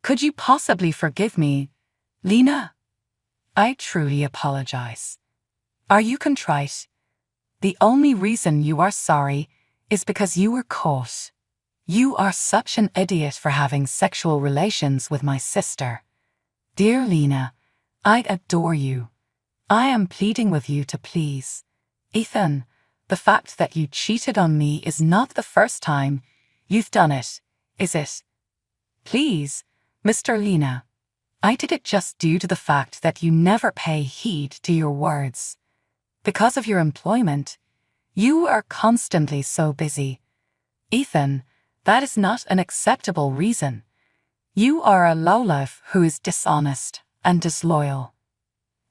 Could you possibly forgive me, Lena? I truly apologize. Are you contrite? The only reason you are sorry is because you were caught. You are such an idiot for having sexual relations with my sister. Dear Lena, I adore you. I am pleading with you to please. Ethan, the fact that you cheated on me is not the first time you've done it, is it? Please, Mr. Lena, I did it just due to the fact that you never pay heed to your words. Because of your employment, you are constantly so busy. Ethan, that is not an acceptable reason. You are a lowlife who is dishonest and disloyal.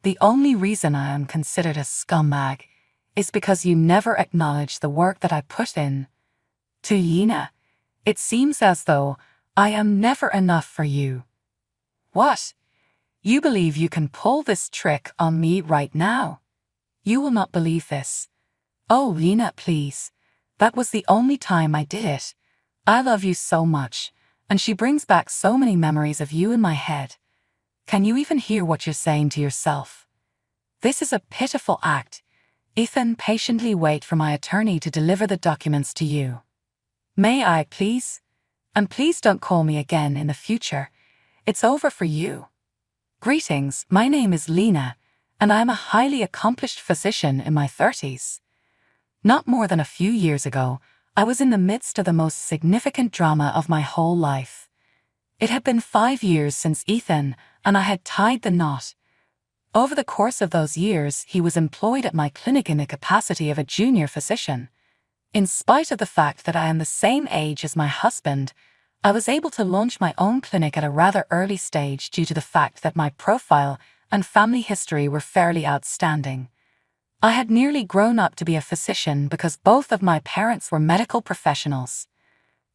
The only reason I am considered a scumbag is because you never acknowledge the work that I put in. To Lena, it seems as though I am never enough for you. What? You believe you can pull this trick on me right now? You will not believe this. Oh, Lena, please. That was the only time I did it. I love you so much, and she brings back so many memories of you in my head. Can you even hear what you're saying to yourself? This is a pitiful act. Ethan, patiently wait for my attorney to deliver the documents to you. May I, please? And please don't call me again in the future. It's over for you. Greetings, my name is Lena, and I'm a highly accomplished physician in my 30s. Not more than a few years ago, I was in the midst of the most significant drama of my whole life. It had been 5 years since Ethan, and I had tied the knot. Over the course of those years, he was employed at my clinic in the capacity of a junior physician. In spite of the fact that I am the same age as my husband, I was able to launch my own clinic at a rather early stage due to the fact that my profile and family history were fairly outstanding. I had nearly grown up to be a physician because both of my parents were medical professionals.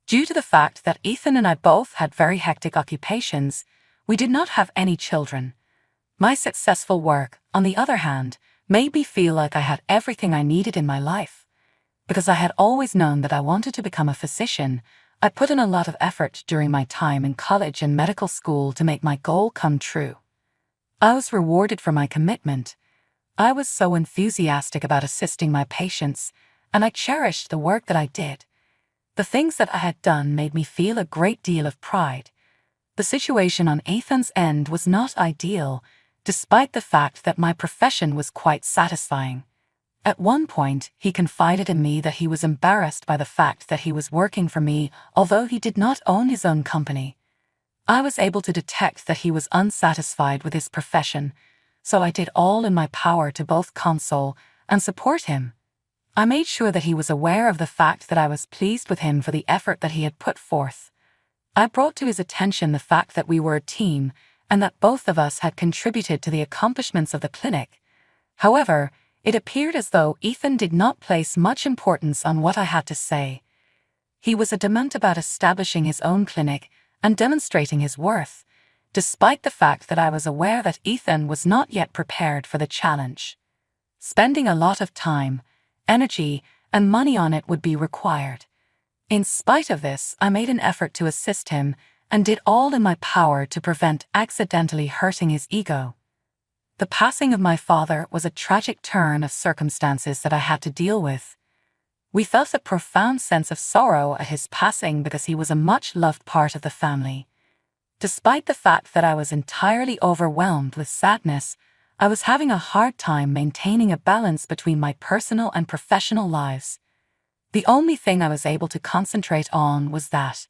Due to the fact that Ethan and I both had very hectic occupations, we did not have any children. My successful work, on the other hand, made me feel like I had everything I needed in my life. Because I had always known that I wanted to become a physician, I put in a lot of effort during my time in college and medical school to make my goal come true. I was rewarded for my commitment. I was so enthusiastic about assisting my patients, and I cherished the work that I did. The things that I had done made me feel a great deal of pride. The situation on Ethan's end was not ideal, despite the fact that my profession was quite satisfying. At one point, he confided in me that he was embarrassed by the fact that he was working for me, although he did not own his own company. I was able to detect that he was unsatisfied with his profession, so I did all in my power to both console and support him. I made sure that he was aware of the fact that I was pleased with him for the effort that he had put forth. I brought to his attention the fact that we were a team and that both of us had contributed to the accomplishments of the clinic. However, it appeared as though Ethan did not place much importance on what I had to say. He was adamant about establishing his own clinic and demonstrating his worth, despite the fact that I was aware that Ethan was not yet prepared for the challenge. Spending a lot of time, energy, and money on it would be required. In spite of this, I made an effort to assist him and did all in my power to prevent accidentally hurting his ego. The passing of my father was a tragic turn of circumstances that I had to deal with. We felt a profound sense of sorrow at his passing because he was a much-loved part of the family. Despite the fact that I was entirely overwhelmed with sadness, I was having a hard time maintaining a balance between my personal and professional lives. The only thing I was able to concentrate on was that.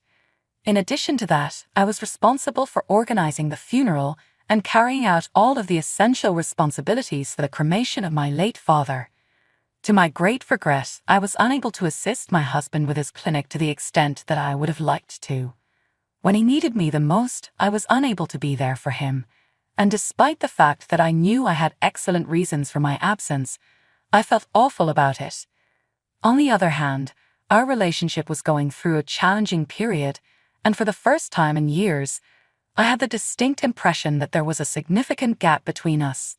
In addition to that, I was responsible for organizing the funeral and carrying out all of the essential responsibilities for the cremation of my late father. To my great regret, I was unable to assist my husband with his clinic to the extent that I would have liked to. When he needed me the most, I was unable to be there for him, and despite the fact that I knew I had excellent reasons for my absence, I felt awful about it. On the other hand, our relationship was going through a challenging period, and for the first time in years, I had the distinct impression that there was a significant gap between us.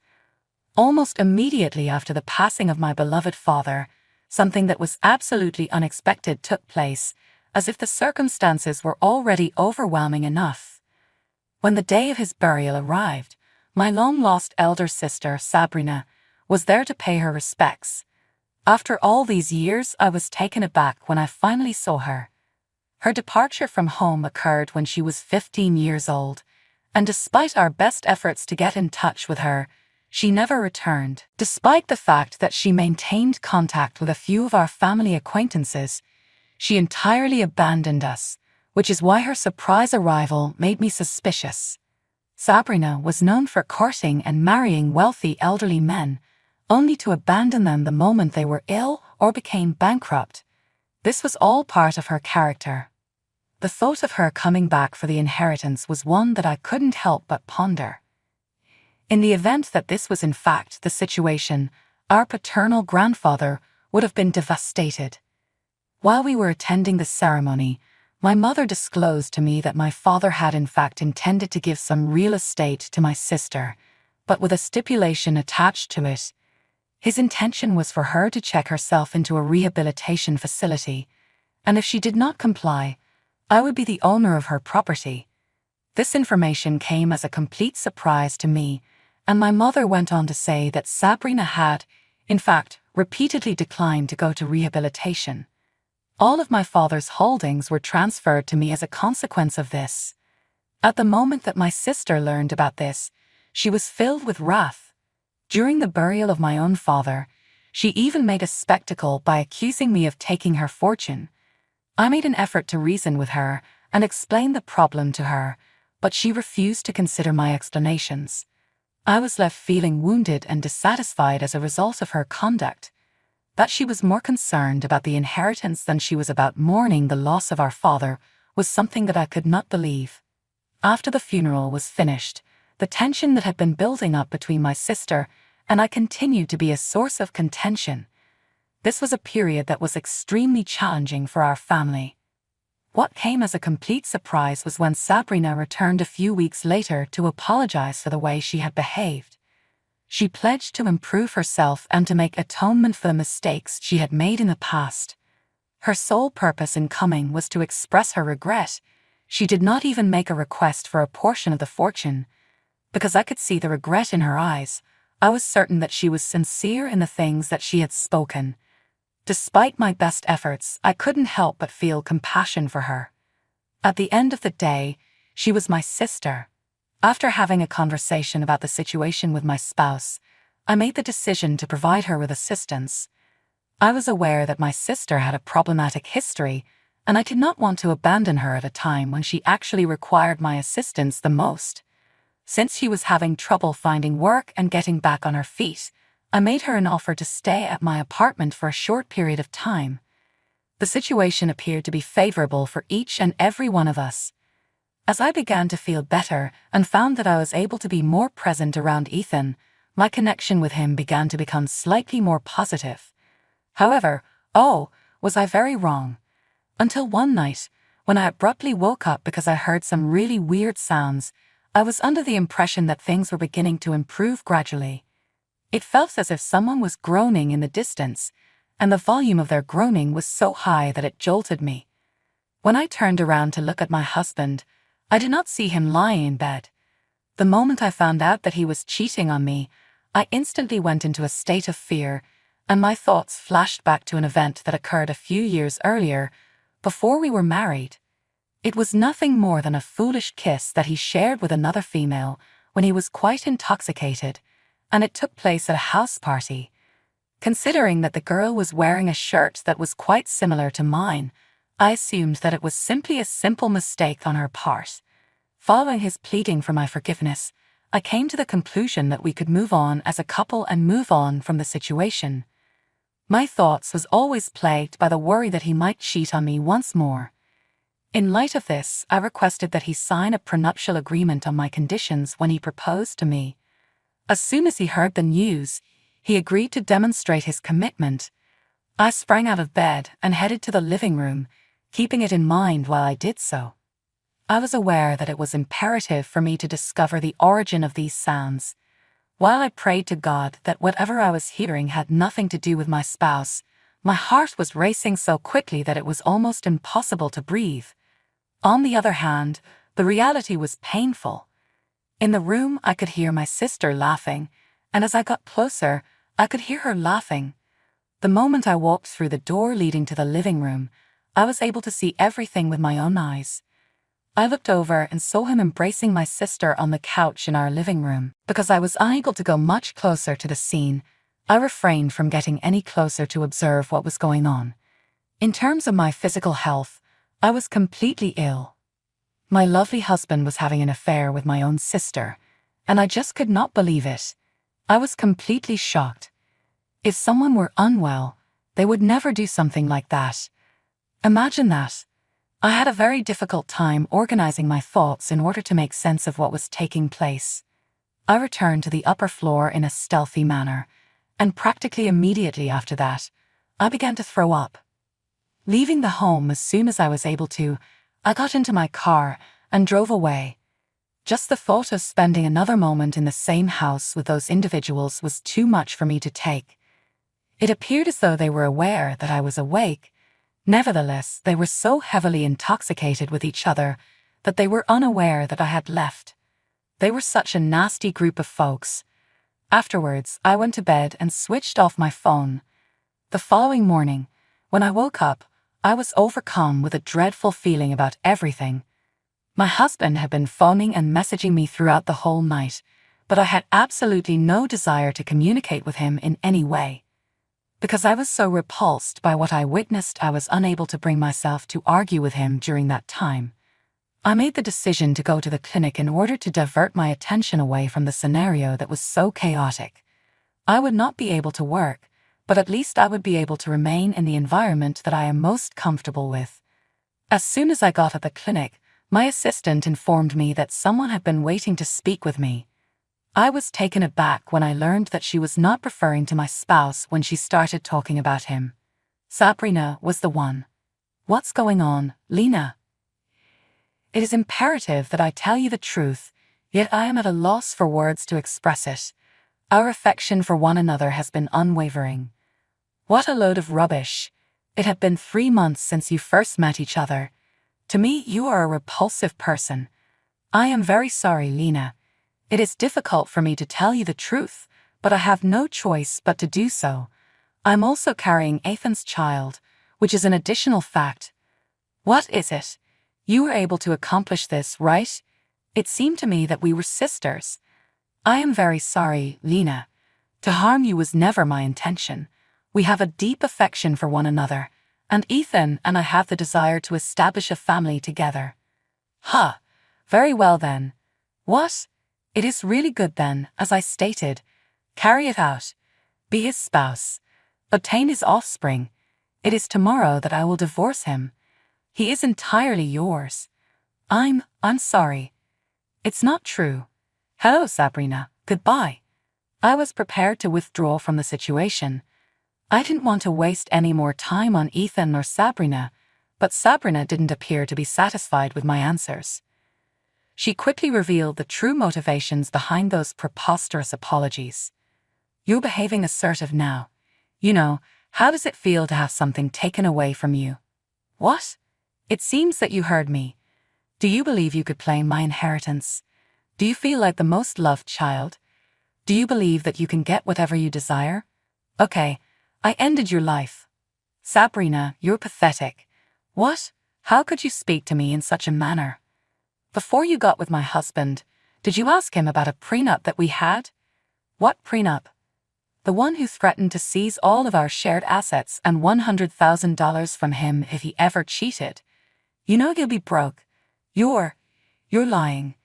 Almost immediately after the passing of my beloved father, something that was absolutely unexpected took place, as if the circumstances were already overwhelming enough. When the day of his burial arrived, my long-lost elder sister, Sabrina, was there to pay her respects. After all these years, I was taken aback when I finally saw her. Her departure from home occurred when she was 15 years old, and despite our best efforts to get in touch with her, she never returned. Despite the fact that she maintained contact with a few of our family acquaintances, she entirely abandoned us, which is why her surprise arrival made me suspicious. Sabrina was known for courting and marrying wealthy elderly men, only to abandon them the moment they were ill or became bankrupt. This was all part of her character. The thought of her coming back for the inheritance was one that I couldn't help but ponder. In the event that this was in fact the situation, our paternal grandfather would have been devastated. While we were attending the ceremony, my mother disclosed to me that my father had in fact intended to give some real estate to my sister, but with a stipulation attached to it. His intention was for her to check herself into a rehabilitation facility, and if she did not comply, I would be the owner of her property. This information came as a complete surprise to me, and my mother went on to say that Sabrina had, in fact, repeatedly declined to go to rehabilitation. All of my father's holdings were transferred to me as a consequence of this. At the moment that my sister learned about this, she was filled with wrath. During the burial of my own father, she even made a spectacle by accusing me of taking her fortune. I made an effort to reason with her and explain the problem to her, but she refused to consider my explanations. I was left feeling wounded and dissatisfied as a result of her conduct. That she was more concerned about the inheritance than she was about mourning the loss of our father was something that I could not believe. After the funeral was finished, the tension that had been building up between my sister and I continued to be a source of contention. This was a period that was extremely challenging for our family. What came as a complete surprise was when Sabrina returned a few weeks later to apologize for the way she had behaved. She pledged to improve herself and to make atonement for the mistakes she had made in the past. Her sole purpose in coming was to express her regret. She did not even make a request for a portion of the fortune. Because I could see the regret in her eyes, I was certain that she was sincere in the things that she had spoken. Despite my best efforts, I couldn't help but feel compassion for her. At the end of the day, she was my sister. After having a conversation about the situation with my spouse, I made the decision to provide her with assistance. I was aware that my sister had a problematic history, and I did not want to abandon her at a time when she actually required my assistance the most. Since she was having trouble finding work and getting back on her feet, I made her an offer to stay at my apartment for a short period of time. The situation appeared to be favorable for each and every one of us. As I began to feel better and found that I was able to be more present around Ethan, my connection with him began to become slightly more positive. However, was I very wrong? Until one night, when I abruptly woke up because I heard some really weird sounds, I was under the impression that things were beginning to improve gradually. It felt as if someone was groaning in the distance, and the volume of their groaning was so high that it jolted me. When I turned around to look at my husband, I did not see him lying in bed. The moment I found out that he was cheating on me, I instantly went into a state of fear, and my thoughts flashed back to an event that occurred a few years earlier, before we were married. It was nothing more than a foolish kiss that he shared with another female when he was quite intoxicated, and it took place at a house party. Considering that the girl was wearing a shirt that was quite similar to mine, I assumed that it was simply a simple mistake on her part. Following his pleading for my forgiveness, I came to the conclusion that we could move on as a couple and move on from the situation. My thoughts was always plagued by the worry that he might cheat on me once more. In light of this, I requested that he sign a prenuptial agreement on my conditions when he proposed to me. As soon as he heard the news, he agreed to demonstrate his commitment. I sprang out of bed and headed to the living room, keeping it in mind while I did so. I was aware that it was imperative for me to discover the origin of these sounds. While I prayed to God that whatever I was hearing had nothing to do with my spouse, my heart was racing so quickly that it was almost impossible to breathe. On the other hand, the reality was painful. In the room, I could hear my sister laughing, and as I got closer, I could hear her laughing. The moment I walked through the door leading to the living room, I was able to see everything with my own eyes. I looked over and saw him embracing my sister on the couch in our living room. Because I was unable to go much closer to the scene, I refrained from getting any closer to observe what was going on. In terms of my physical health, I was completely ill. My lovely husband was having an affair with my own sister, and I just could not believe it. I was completely shocked. If someone were unwell, they would never do something like that. Imagine that. I had a very difficult time organizing my thoughts in order to make sense of what was taking place. I returned to the upper floor in a stealthy manner, and practically immediately after that, I began to throw up. Leaving the home as soon as I was able to, I got into my car and drove away. Just the thought of spending another moment in the same house with those individuals was too much for me to take. It appeared as though they were aware that I was awake. Nevertheless, they were so heavily intoxicated with each other that they were unaware that I had left. They were such a nasty group of folks. Afterwards, I went to bed and switched off my phone. The following morning, when I woke up, I was overcome with a dreadful feeling about everything. My husband had been phoning and messaging me throughout the whole night, but I had absolutely no desire to communicate with him in any way. Because I was so repulsed by what I witnessed, I was unable to bring myself to argue with him during that time. I made the decision to go to the clinic in order to divert my attention away from the scenario that was so chaotic. I would not be able to work, but at least I would be able to remain in the environment that I am most comfortable with. As soon as I got at the clinic, my assistant informed me that someone had been waiting to speak with me. I was taken aback when I learned that she was not referring to my spouse when she started talking about him. Sabrina was the one. What's going on, Lena? It is imperative that I tell you the truth, yet I am at a loss for words to express it. Our affection for one another has been unwavering. What a load of rubbish. It had been 3 months since you first met each other. To me, you are a repulsive person. I am very sorry, Lena. It is difficult for me to tell you the truth, but I have no choice but to do so. I'm also carrying Ethan's child, which is an additional fact. What is it? You were able to accomplish this, right? It seemed to me that we were sisters. I am very sorry, Lena. To harm you was never my intention. We have a deep affection for one another, and Ethan and I have the desire to establish a family together. Huh. Very well then. What? It is really good then, as I stated. Carry it out. Be his spouse. Obtain his offspring. It is tomorrow that I will divorce him. He is entirely yours. I'm sorry. It's not true. Hello, Sabrina. Goodbye. I was prepared to withdraw from the situation. I didn't want to waste any more time on Ethan or Sabrina, but Sabrina didn't appear to be satisfied with my answers. She quickly revealed the true motivations behind those preposterous apologies. You're behaving assertive now. You know, how does it feel to have something taken away from you? What? It seems that you heard me. Do you believe you could claim my inheritance? Do you feel like the most loved child? Do you believe that you can get whatever you desire? Okay, I ended your life. Sabrina, you're pathetic. What? How could you speak to me in such a manner? Before you got with my husband, did you ask him about a prenup that we had? What prenup? The one who threatened to seize all of our shared assets and $100,000 from him if he ever cheated. You know you'll be broke. You're lying.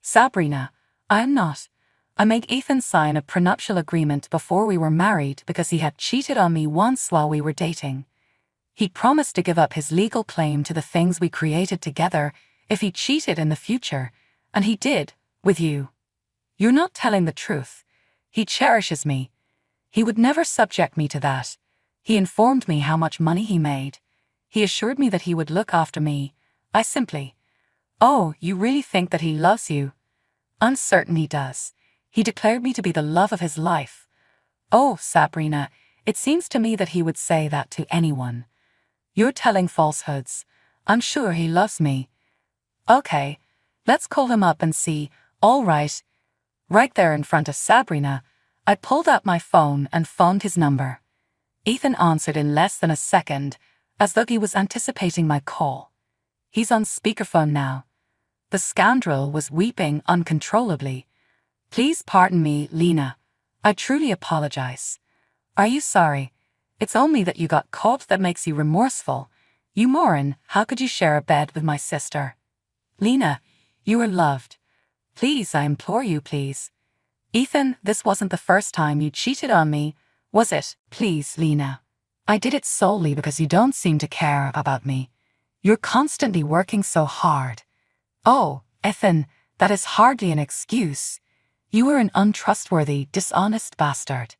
Sabrina, I'm not. I made Ethan sign a prenuptial agreement before we were married because he had cheated on me once while we were dating. He promised to give up his legal claim to the things we created together if he cheated in the future, and he did, with you. You're not telling the truth. He cherishes me. He would never subject me to that. He informed me how much money he made. He assured me that he would look after me. Oh, you really think that he loves you? I'm certain he does. He declared me to be the love of his life. Oh, Sabrina, it seems to me that he would say that to anyone. You're telling falsehoods. I'm sure he loves me. Okay, let's call him up and see. All right. Right there in front of Sabrina, I pulled out my phone and phoned his number. Ethan answered in less than a second, as though he was anticipating my call. He's on speakerphone now. The scoundrel was weeping uncontrollably. Please pardon me, Lena. I truly apologize. Are you sorry? It's only that you got caught that makes you remorseful. You moron, how could you share a bed with my sister? Lena, you are loved. Please, I implore you, please. Ethan, this wasn't the first time you cheated on me, was it? Please, Lena. I did it solely because you don't seem to care about me. You're constantly working so hard. Oh, Ethan, that is hardly an excuse. You are an untrustworthy, dishonest bastard.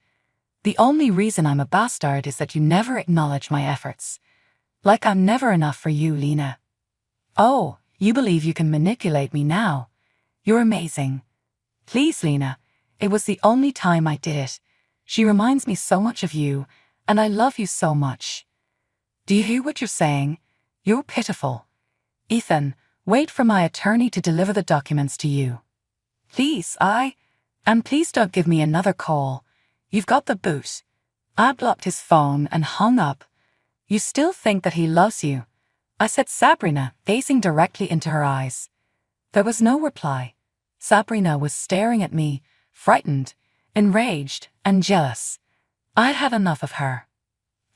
The only reason I'm a bastard is that you never acknowledge my efforts. Like I'm never enough for you, Lena. Oh, you believe you can manipulate me now. You're amazing. Please, Lena, it was the only time I did it. She reminds me so much of you, and I love you so much. Do you hear what you're saying? You're pitiful. Ethan, wait for my attorney to deliver the documents to you. Please, and please don't give me another call. You've got the boot. I blocked his phone and hung up. You still think that he loves you? I said, Sabrina, gazing directly into her eyes. There was no reply. Sabrina was staring at me, frightened, enraged, and jealous. I'd had enough of her.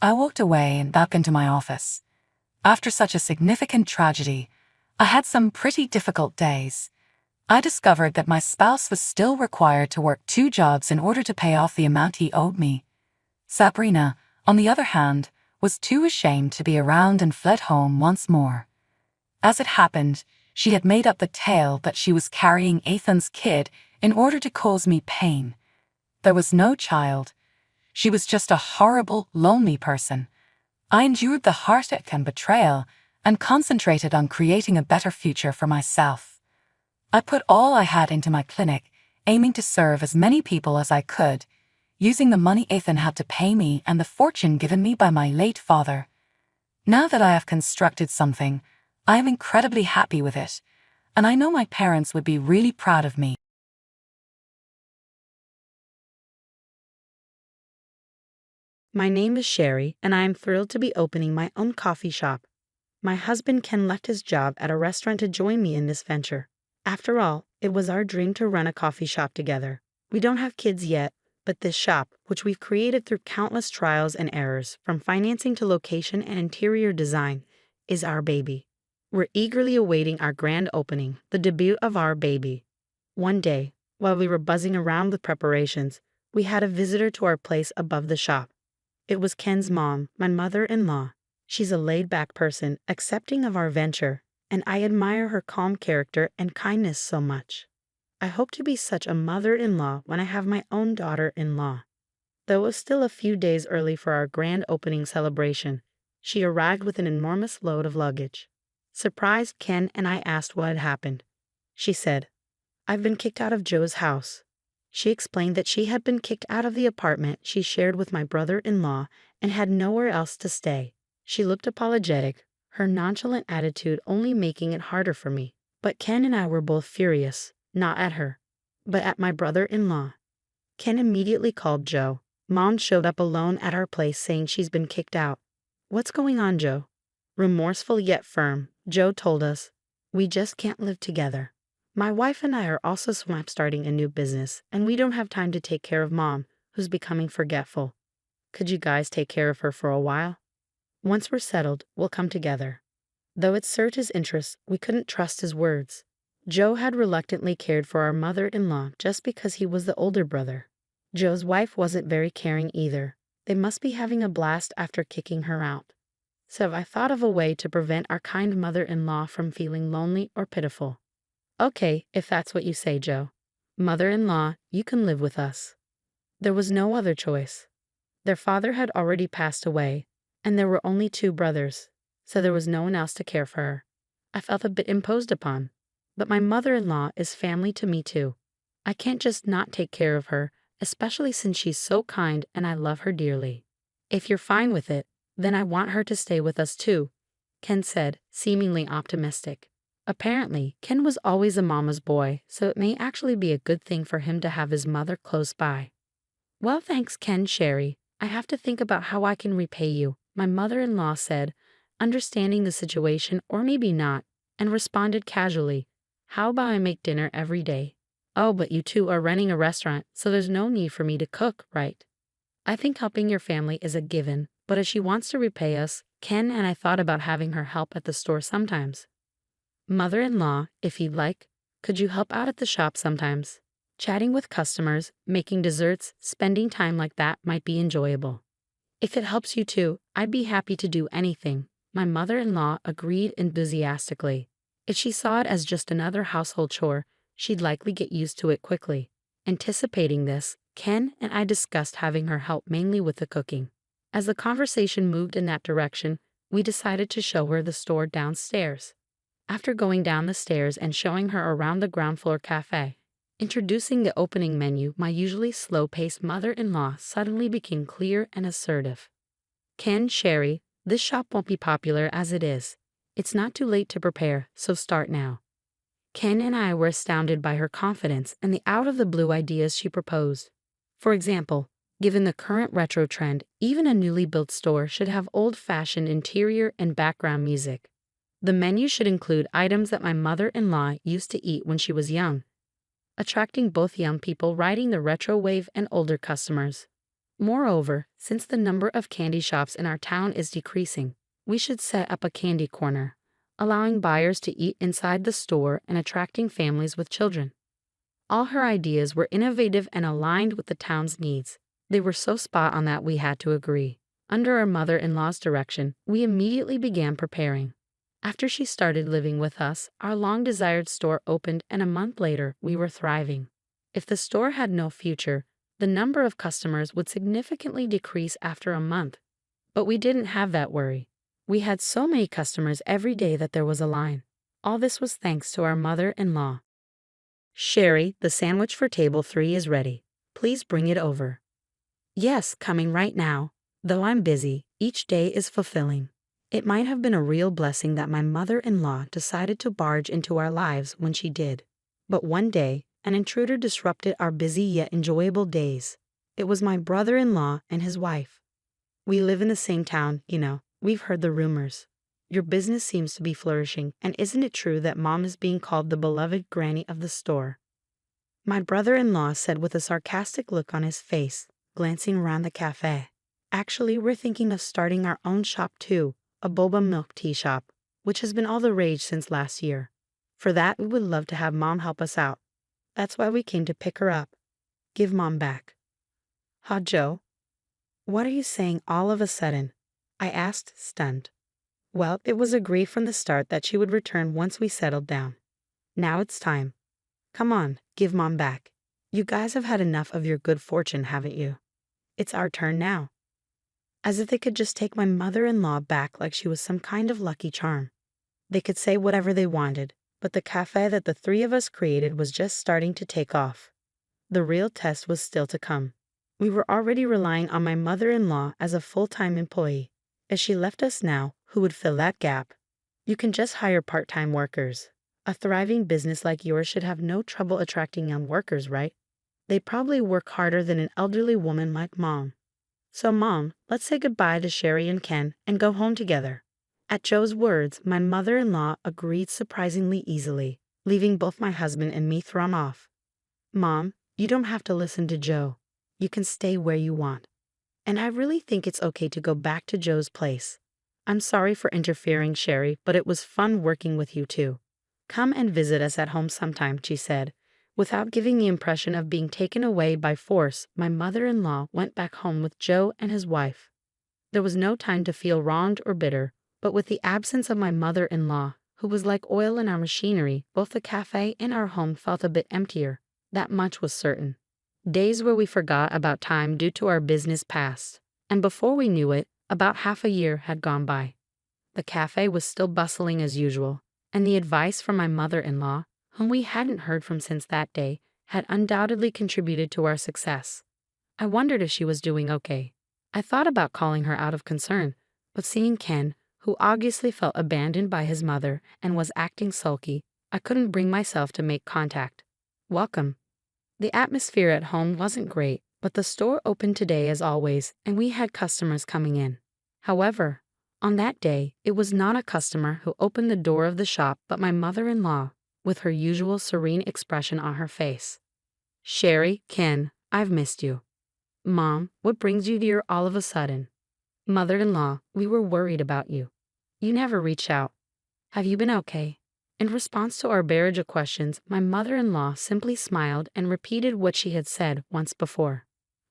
I walked away and back into my office. After such a significant tragedy, I had some pretty difficult days. I discovered that my spouse was still required to work 2 jobs in order to pay off the amount he owed me. Sabrina, on the other hand, was too ashamed to be around and fled home once more. As it happened, she had made up the tale that she was carrying Ethan's kid in order to cause me pain. There was no child. She was just a horrible, lonely person. I endured the heartache and betrayal and concentrated on creating a better future for myself. I put all I had into my clinic, aiming to serve as many people as I could, using the money Ethan had to pay me and the fortune given me by my late father. Now that I have constructed something, I am incredibly happy with it, and I know my parents would be really proud of me. My name is Sherry, and I am thrilled to be opening my own coffee shop. My husband Ken left his job at a restaurant to join me in this venture. After all, it was our dream to run a coffee shop together. We don't have kids yet, but this shop, which we've created through countless trials and errors, from financing to location and interior design, is our baby. We're eagerly awaiting our grand opening, the debut of our baby. One day, while we were buzzing around with preparations, we had a visitor to our place above the shop. It was Ken's mom, my mother-in-law. She's a laid-back person, accepting of our venture, and I admire her calm character and kindness so much. I hope to be such a mother-in-law when I have my own daughter-in-law. Though it was still a few days early for our grand opening celebration, she arrived with an enormous load of luggage. Surprised, Ken and I asked what had happened. She said, "I've been kicked out of Joe's house." She explained that she had been kicked out of the apartment she shared with my brother-in-law and had nowhere else to stay. She looked apologetic, her nonchalant attitude only making it harder for me. But Ken and I were both furious, not at her, but at my brother-in-law. Ken immediately called Joe. Mom showed up alone at our place saying she's been kicked out. "What's going on, Joe?" Remorseful yet firm, Joe told us, "We just can't live together. My wife and I are also starting a new business, and we don't have time to take care of Mom, who's becoming forgetful. Could you guys take care of her for a while? Once we're settled, we'll come together." Though it served his interests, we couldn't trust his words. Joe had reluctantly cared for our mother-in-law just because he was the older brother. Joe's wife wasn't very caring either. They must be having a blast after kicking her out. So I thought of a way to prevent our kind mother-in-law from feeling lonely or pitiful. "Okay, if that's what you say, Joe. Mother-in-law, you can live with us." There was no other choice. Their father had already passed away, and there were only 2 brothers, so there was no one else to care for her. I felt a bit imposed upon, but my mother-in-law is family to me too. I can't just not take care of her, especially since she's so kind and I love her dearly. "If you're fine with it, then I want her to stay with us too," Ken said, seemingly optimistic. Apparently, Ken was always a mama's boy, so it may actually be a good thing for him to have his mother close by. Well, thanks, Ken. Sherry. I have to think about how I can repay you, my mother-in-law said, understanding the situation or maybe not, and responded casually, how about I make dinner every day? Oh, but you two are running a restaurant, so there's no need for me to cook, right? I think helping your family is a given, but if she wants to repay us, Ken and I thought about having her help at the store sometimes. Mother-in-law, if you'd like, could you help out at the shop sometimes? Chatting with customers, making desserts, spending time like that might be enjoyable. If it helps you too, I'd be happy to do anything, my mother-in-law agreed enthusiastically. If she saw it as just another household chore, she'd likely get used to it quickly. Anticipating this, Ken and I discussed having her help mainly with the cooking. As the conversation moved in that direction, we decided to show her the store downstairs. After going down the stairs and showing her around the ground floor cafe, introducing the opening menu, my usually slow-paced mother-in-law suddenly became clear and assertive. Ken, Sherry, this shop won't be popular as it is. It's not too late to prepare, so start now. Ken and I were astounded by her confidence and the out-of-the-blue ideas she proposed. For example, given the current retro trend, even a newly built store should have old-fashioned interior and background music. The menu should include items that my mother-in-law used to eat when she was young, attracting both young people riding the retro wave and older customers. Moreover, since the number of candy shops in our town is decreasing, we should set up a candy corner, allowing buyers to eat inside the store and attracting families with children. All her ideas were innovative and aligned with the town's needs. They were so spot on that we had to agree. Under our mother-in-law's direction, we immediately began preparing. After she started living with us, our long-desired store opened, and a month later, we were thriving. If the store had no future, the number of customers would significantly decrease after a month. But we didn't have that worry. We had so many customers every day that there was a line. All this was thanks to our mother-in-law. Sherry, the sandwich for table 3 is ready. Please bring it over. Yes, coming right now. Though I'm busy, each day is fulfilling. It might have been a real blessing that my mother-in-law decided to barge into our lives when she did. But one day, an intruder disrupted our busy yet enjoyable days. It was my brother-in-law and his wife. We live in the same town, you know. We've heard the rumors. Your business seems to be flourishing, and isn't it true that Mom is being called the beloved granny of the store? My brother-in-law said with a sarcastic look on his face, glancing around the cafe. Actually, we're thinking of starting our own shop too. A boba milk tea shop, which has been all the rage since last year. For that, we would love to have Mom help us out. That's why we came to pick her up. Give Mom back. Ha, Joe? What are you saying all of a sudden? I asked, stunned. Well, it was agreed from the start that she would return once we settled down. Now it's time. Come on, give Mom back. You guys have had enough of your good fortune, haven't you? It's our turn now. As if they could just take my mother-in-law back like she was some kind of lucky charm. They could say whatever they wanted, but the cafe that the 3 of us created was just starting to take off. The real test was still to come. We were already relying on my mother-in-law as a full-time employee. If she left us now, who would fill that gap? You can just hire part-time workers. A thriving business like yours should have no trouble attracting young workers, right? They probably work harder than an elderly woman like Mom. So Mom, let's say goodbye to Sherry and Ken and go home together. At Joe's words, my mother-in-law agreed surprisingly easily, leaving both my husband and me thrown off. Mom, you don't have to listen to Joe. You can stay where you want. And I really think it's okay to go back to Joe's place. I'm sorry for interfering, Sherry, but it was fun working with you too. Come and visit us at home sometime, she said. Without giving the impression of being taken away by force, my mother-in-law went back home with Joe and his wife. There was no time to feel wronged or bitter, but with the absence of my mother-in-law, who was like oil in our machinery, both the cafe and our home felt a bit emptier. That much was certain. Days where we forgot about time due to our business passed, and before we knew it, about half a year had gone by. The cafe was still bustling as usual, and the advice from my mother-in-law, whom we hadn't heard from since that day, had undoubtedly contributed to our success. I wondered if she was doing okay. I thought about calling her out of concern, but seeing Ken, who obviously felt abandoned by his mother and was acting sulky. I couldn't bring myself to make contact. Welcome. The atmosphere at home wasn't great, but the store opened today as always, and we had customers coming in. However, on that day, it was not a customer who opened the door of the shop but my mother-in-law, with her usual serene expression on her face. Sherry, Ken, I've missed you. Mom, what brings you here all of a sudden? Mother-in-law, we were worried about you. You never reach out. Have you been okay? In response to our barrage of questions, my mother-in-law simply smiled and repeated what she had said once before.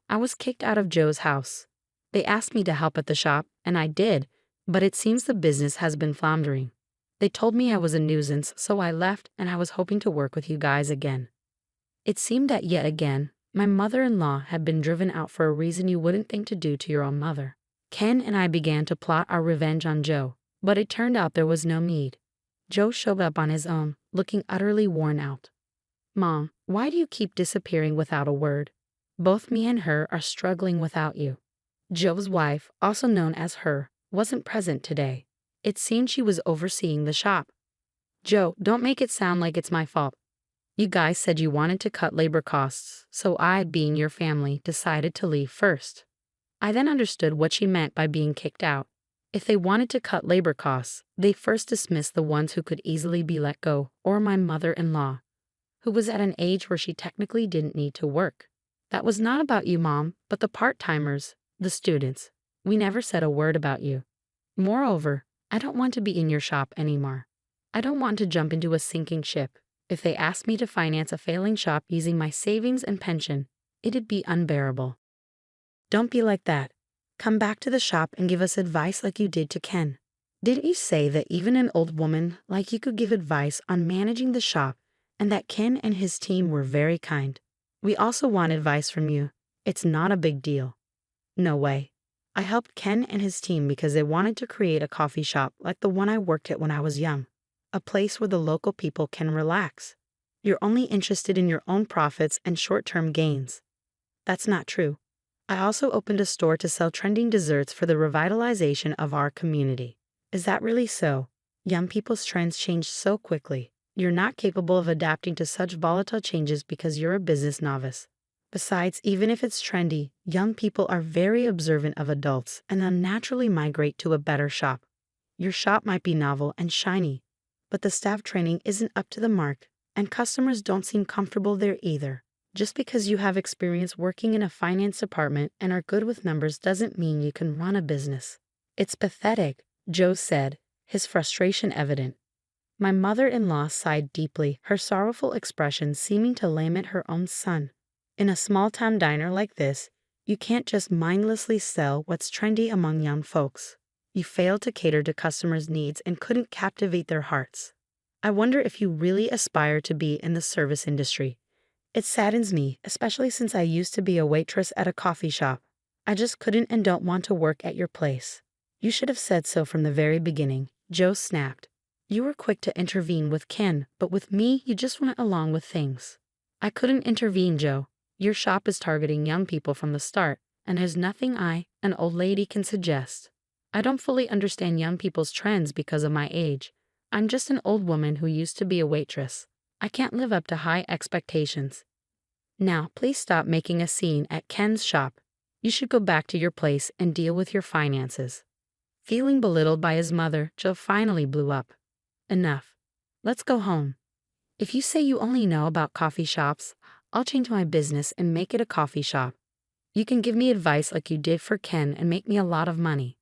I was kicked out of Joe's house. They asked me to help at the shop, and I did, but it seems the business has been floundering. They told me I was a nuisance, so I left and I was hoping to work with you guys again. It seemed that yet again, my mother-in-law had been driven out for a reason you wouldn't think to do to your own mother. Ken and I began to plot our revenge on Joe, but it turned out there was no need. Joe showed up on his own, looking utterly worn out. Mom, why do you keep disappearing without a word? Both me and her are struggling without you. Joe's wife, also known as her, wasn't present today. It seemed she was overseeing the shop. Joe, don't make it sound like it's my fault. You guys said you wanted to cut labor costs, so I, being your family, decided to leave first. I then understood what she meant by being kicked out. If they wanted to cut labor costs, they first dismissed the ones who could easily be let go, or my mother-in-law, who was at an age where she technically didn't need to work. That was not about you, Mom, but the part-timers, the students. We never said a word about you. Moreover, I don't want to be in your shop anymore. I don't want to jump into a sinking ship. If they asked me to finance a failing shop using my savings and pension, it'd be unbearable. Don't be like that. Come back to the shop and give us advice like you did to Ken. Didn't you say that even an old woman like you could give advice on managing the shop and that Ken and his team were very kind? We also want advice from you. It's not a big deal. No way. I helped Ken and his team because they wanted to create a coffee shop like the one I worked at when I was young. A place where the local people can relax. You're only interested in your own profits and short-term gains. That's not true. I also opened a store to sell trending desserts for the revitalization of our community. Is that really so? Young people's trends change so quickly. You're not capable of adapting to such volatile changes because you're a business novice. Besides, even if it's trendy, young people are very observant of adults and they'll naturally migrate to a better shop. Your shop might be novel and shiny, but the staff training isn't up to the mark, and customers don't seem comfortable there either. Just because you have experience working in a finance department and are good with numbers doesn't mean you can run a business. It's pathetic, Joe said, his frustration evident. My mother-in-law sighed deeply, her sorrowful expression seeming to lament her own son. In a small-town diner like this, you can't just mindlessly sell what's trendy among young folks. You failed to cater to customers' needs and couldn't captivate their hearts. I wonder if you really aspire to be in the service industry. It saddens me, especially since I used to be a waitress at a coffee shop. I just couldn't and don't want to work at your place. You should have said so from the very beginning, Joe snapped. You were quick to intervene with Ken, but with me, you just went along with things. I couldn't intervene, Joe. Your shop is targeting young people from the start, and there's nothing I, an old lady, can suggest. I don't fully understand young people's trends because of my age. I'm just an old woman who used to be a waitress. I can't live up to high expectations. Now, please stop making a scene at Ken's shop. You should go back to your place and deal with your finances. Feeling belittled by his mother, Joe finally blew up. Enough. Let's go home. If you say you only know about coffee shops, I'll change my business and make it a coffee shop. You can give me advice like you did for Ken and make me a lot of money.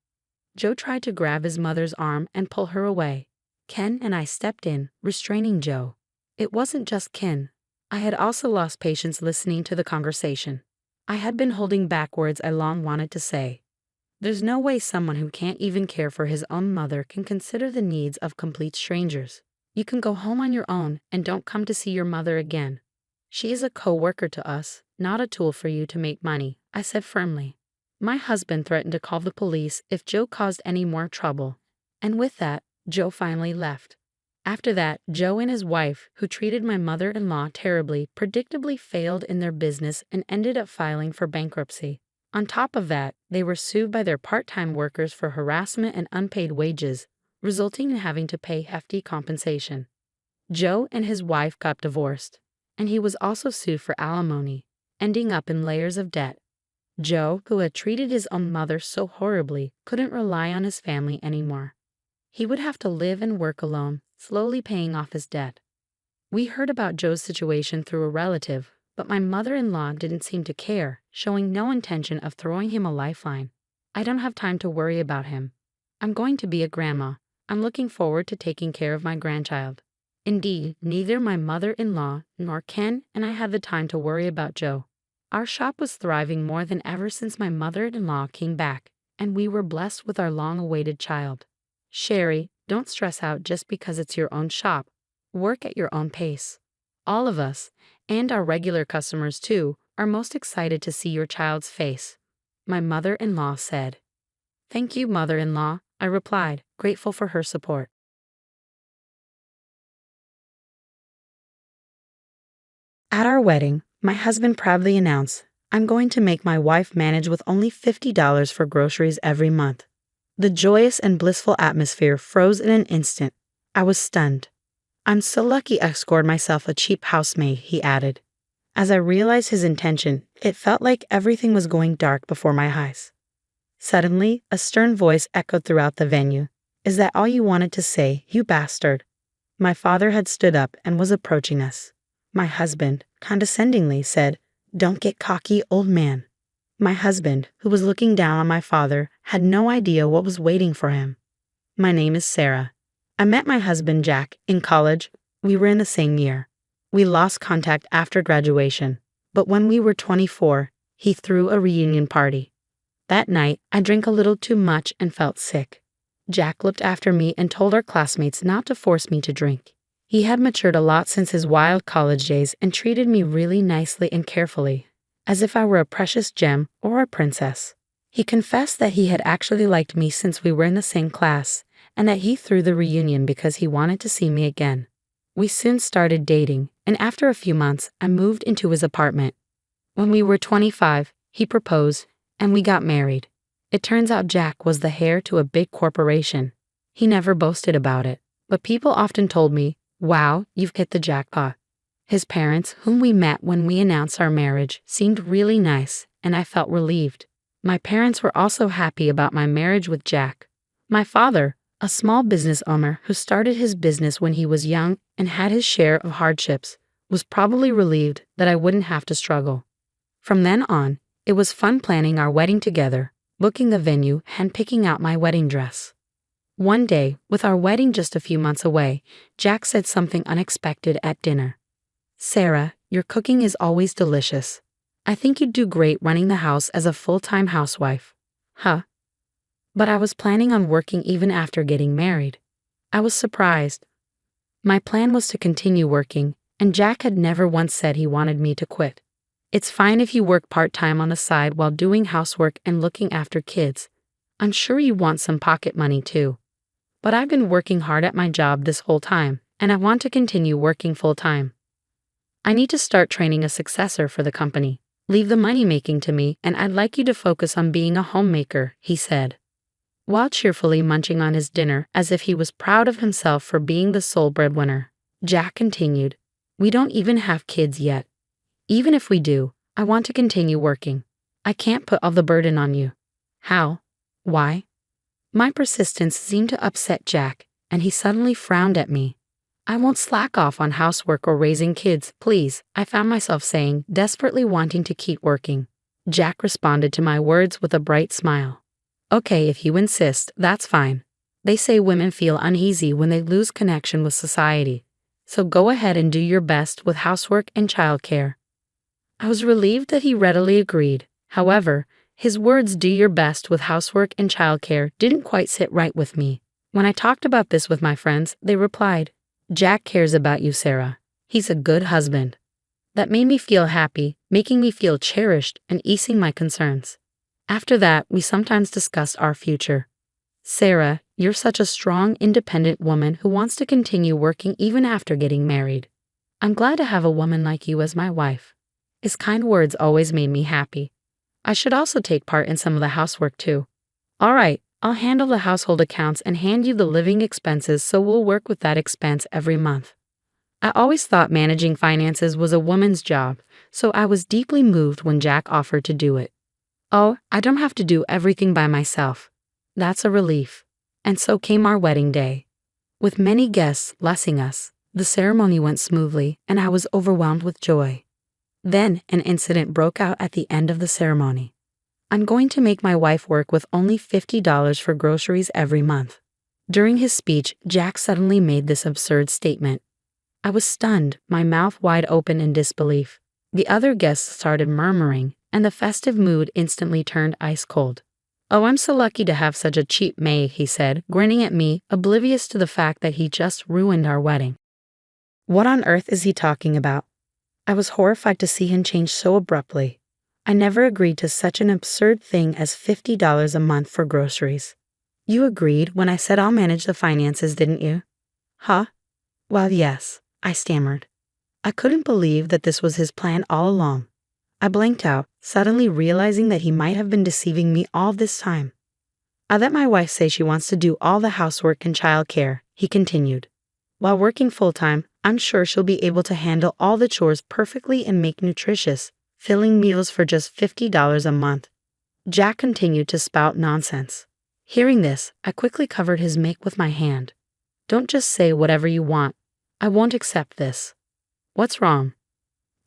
Joe tried to grab his mother's arm and pull her away. Ken and I stepped in, restraining Joe. It wasn't just Ken. I had also lost patience listening to the conversation. I had been holding back words I long wanted to say. There's no way someone who can't even care for his own mother can consider the needs of complete strangers. You can go home on your own and don't come to see your mother again. She is a co-worker to us, not a tool for you to make money, I said firmly. My husband threatened to call the police if Joe caused any more trouble. And with that, Joe finally left. After that, Joe and his wife, who treated my mother-in-law terribly, predictably failed in their business and ended up filing for bankruptcy. On top of that, they were sued by their part-time workers for harassment and unpaid wages, resulting in having to pay hefty compensation. Joe and his wife got divorced, and he was also sued for alimony, ending up in layers of debt. Joe, who had treated his own mother so horribly, couldn't rely on his family anymore. He would have to live and work alone, slowly paying off his debt. We heard about Joe's situation through a relative, but my mother-in-law didn't seem to care, showing no intention of throwing him a lifeline. I don't have time to worry about him. I'm going to be a grandma. I'm looking forward to taking care of my grandchild. Indeed, neither my mother-in-law nor Ken and I had the time to worry about Joe. Our shop was thriving more than ever since my mother-in-law came back, and we were blessed with our long-awaited child. Sherry, don't stress out just because it's your own shop. Work at your own pace. All of us, and our regular customers too, are most excited to see your child's face, my mother-in-law said. Thank you, mother-in-law, I replied, grateful for her support. At our wedding, my husband proudly announced, I'm going to make my wife manage with only $50 for groceries every month. The joyous and blissful atmosphere froze in an instant. I was stunned. I'm so lucky I scored myself a cheap housemaid, he added. As I realized his intention, it felt like everything was going dark before my eyes. Suddenly, a stern voice echoed throughout the venue. Is that all you wanted to say, you bastard? My father had stood up and was approaching us. My husband, condescendingly, said, Don't get cocky, old man. My husband, who was looking down on my father, had no idea what was waiting for him. My name is Sarah. I met my husband, Jack, in college. We were in the same year. We lost contact after graduation, but when we were 24, he threw a reunion party. That night, I drank a little too much and felt sick. Jack looked after me and told our classmates not to force me to drink. He had matured a lot since his wild college days and treated me really nicely and carefully, as if I were a precious gem or a princess. He confessed that he had actually liked me since we were in the same class, and that he threw the reunion because he wanted to see me again. We soon started dating, and after a few months, I moved into his apartment. When we were 25, he proposed, and we got married. It turns out Jack was the heir to a big corporation. He never boasted about it, but people often told me, wow, you've hit the jackpot. His parents, whom we met when we announced our marriage, seemed really nice, and I felt relieved. My parents were also happy about my marriage with Jack. My father, a small business owner who started his business when he was young and had his share of hardships, was probably relieved that I wouldn't have to struggle. From then on, it was fun planning our wedding together, booking the venue, and picking out my wedding dress. One day, with our wedding just a few months away, Jack said something unexpected at dinner. Sarah, your cooking is always delicious. I think you'd do great running the house as a full-time housewife. Huh? But I was planning on working even after getting married. I was surprised. My plan was to continue working, and Jack had never once said he wanted me to quit. It's fine if you work part-time on the side while doing housework and looking after kids. I'm sure you want some pocket money too. But I've been working hard at my job this whole time, and I want to continue working full-time. I need to start training a successor for the company. Leave the money-making to me, and I'd like you to focus on being a homemaker, he said. While cheerfully munching on his dinner as if he was proud of himself for being the sole breadwinner, Jack continued, We don't even have kids yet. Even if we do, I want to continue working. I can't put all the burden on you. How? Why? My persistence seemed to upset Jack, and he suddenly frowned at me. I won't slack off on housework or raising kids, please, I found myself saying, desperately wanting to keep working. Jack responded to my words with a bright smile. Okay, if you insist, that's fine. They say women feel uneasy when they lose connection with society. So go ahead and do your best with housework and childcare. I was relieved that he readily agreed. However, his words do your best with housework and childcare didn't quite sit right with me. When I talked about this with my friends, they replied, Jack cares about you, Sarah. He's a good husband. That made me feel happy, making me feel cherished and easing my concerns. After that, we sometimes discussed our future. Sarah, you're such a strong, independent woman who wants to continue working even after getting married. I'm glad to have a woman like you as my wife. His kind words always made me happy. I should also take part in some of the housework too. All right, I'll handle the household accounts and hand you the living expenses, so we'll work with that expense every month. I always thought managing finances was a woman's job, so I was deeply moved when Jack offered to do it. Oh, I don't have to do everything by myself. That's a relief. And so came our wedding day. With many guests blessing us, the ceremony went smoothly and I was overwhelmed with joy. Then an incident broke out at the end of the ceremony. I'm going to make my wife work with only $50 for groceries every month. During his speech, Jack suddenly made this absurd statement. I was stunned, my mouth wide open in disbelief. The other guests started murmuring, and the festive mood instantly turned ice cold. Oh, I'm so lucky to have such a cheap maid, he said, grinning at me, oblivious to the fact that he just ruined our wedding. What on earth is he talking about? I was horrified to see him change so abruptly. I never agreed to such an absurd thing as $50 a month for groceries. You agreed when I said I'll manage the finances, didn't you? Huh? Well, yes, I stammered. I couldn't believe that this was his plan all along. I blanked out, suddenly realizing that he might have been deceiving me all this time. I let my wife say she wants to do all the housework and childcare, he continued. While working full-time, I'm sure she'll be able to handle all the chores perfectly and make nutritious, filling meals for just $50 a month. Jack continued to spout nonsense. Hearing this, I quickly covered his mic with my hand. Don't just say whatever you want. I won't accept this. What's wrong?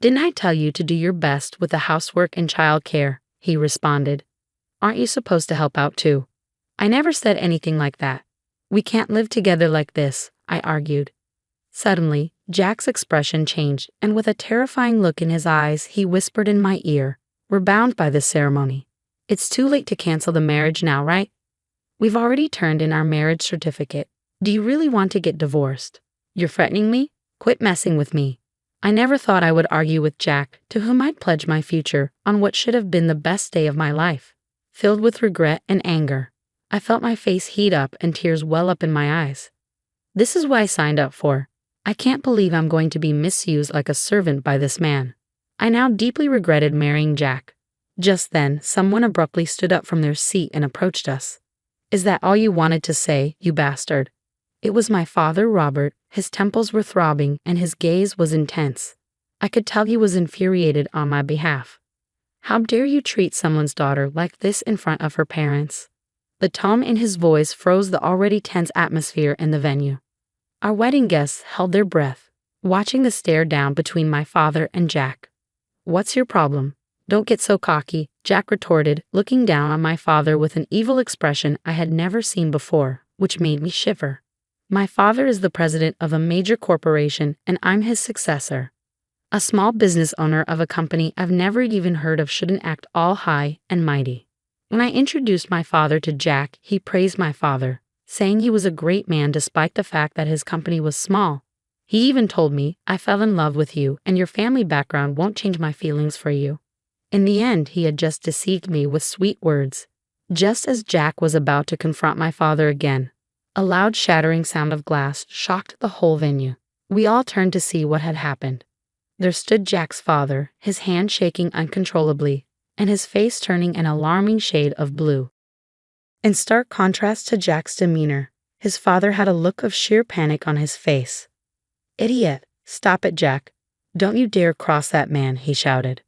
Didn't I tell you to do your best with the housework and childcare? He responded. Aren't you supposed to help out too? I never said anything like that. We can't live together like this, I argued. Suddenly, Jack's expression changed, and with a terrifying look in his eyes, he whispered in my ear, We're bound by this ceremony. It's too late to cancel the marriage now, right? We've already turned in our marriage certificate. Do you really want to get divorced? You're threatening me? Quit messing with me. I never thought I would argue with Jack, to whom I'd pledged my future on what should have been the best day of my life. Filled with regret and anger, I felt my face heat up and tears well up in my eyes. This is what I signed up for. I can't believe I'm going to be misused like a servant by this man. I now deeply regretted marrying Jack. Just then, someone abruptly stood up from their seat and approached us. Is that all you wanted to say, you bastard? It was my father, Robert. His temples were throbbing and his gaze was intense. I could tell he was infuriated on my behalf. How dare you treat someone's daughter like this in front of her parents? The tone in his voice froze the already tense atmosphere in the venue. Our wedding guests held their breath, watching the stare down between my father and Jack. What's your problem? Don't get so cocky, Jack retorted, looking down on my father with an evil expression I had never seen before, which made me shiver. My father is the president of a major corporation and I'm his successor. A small business owner of a company I've never even heard of shouldn't act all high and mighty. When I introduced my father to Jack, he praised my father, saying he was a great man despite the fact that his company was small. He even told me, I fell in love with you and your family background won't change my feelings for you. In the end, he had just deceived me with sweet words. Just as Jack was about to confront my father again, a loud shattering sound of glass shocked the whole venue. We all turned to see what had happened. There stood Jack's father, his hand shaking uncontrollably, and his face turning an alarming shade of blue. In stark contrast to Jack's demeanor, his father had a look of sheer panic on his face. Idiot! Stop it, Jack. Don't you dare cross that man, he shouted.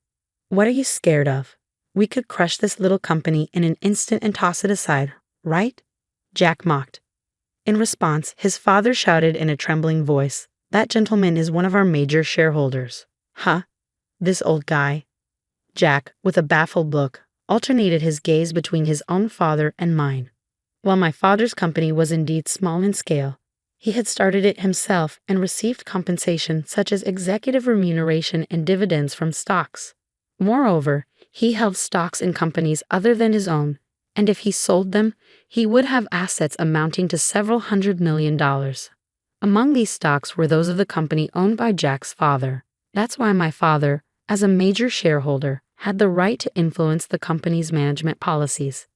What are you scared of? We could crush this little company in an instant and toss it aside, right? Jack mocked. In response, his father shouted in a trembling voice, That gentleman is one of our major shareholders. Huh? This old guy. Jack, with a baffled look, alternated his gaze between his own father and mine. While my father's company was indeed small in scale, he had started it himself and received compensation such as executive remuneration and dividends from stocks. Moreover, he held stocks in companies other than his own, and if he sold them, he would have assets amounting to several $100 million. Among these stocks were those of the company owned by Jack's father. That's why my father, as a major shareholder, had the right to influence the company's management policies.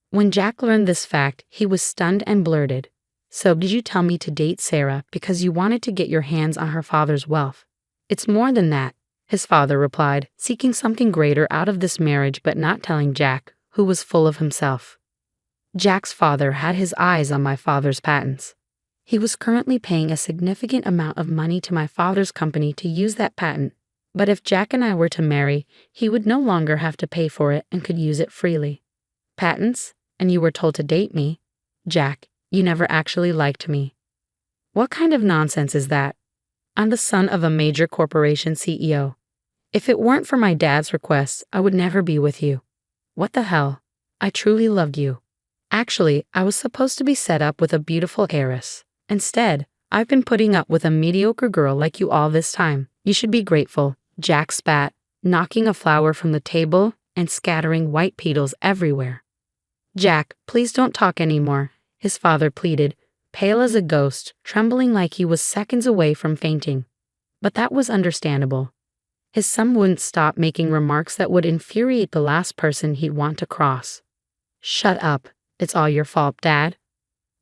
When Jack learned this fact, he was stunned and blurted, So did you tell me to date Sarah because you wanted to get your hands on her father's wealth? It's more than that. his father replied, seeking something greater out of this marriage but not telling Jack, who was full of himself. Jack's father had his eyes on my father's patents. He was currently paying a significant amount of money to my father's company to use that patent, but if Jack and I were to marry, he would no longer have to pay for it and could use it freely. Patents? And you were told to date me? Jack, you never actually liked me. What kind of nonsense is that? I'm the son of a major corporation CEO. If it weren't for my dad's request, I would never be with you. What the hell? I truly loved you. Actually, I was supposed to be set up with a beautiful heiress. Instead, I've been putting up with a mediocre girl like you all this time. You should be grateful, Jack spat, knocking a flower from the table and scattering white petals everywhere. Jack, please don't talk anymore, his father pleaded, pale as a ghost, trembling like he was seconds away from fainting. But that was understandable. His son wouldn't stop making remarks that would infuriate the last person he'd want to cross. Shut up, it's all your fault, Dad.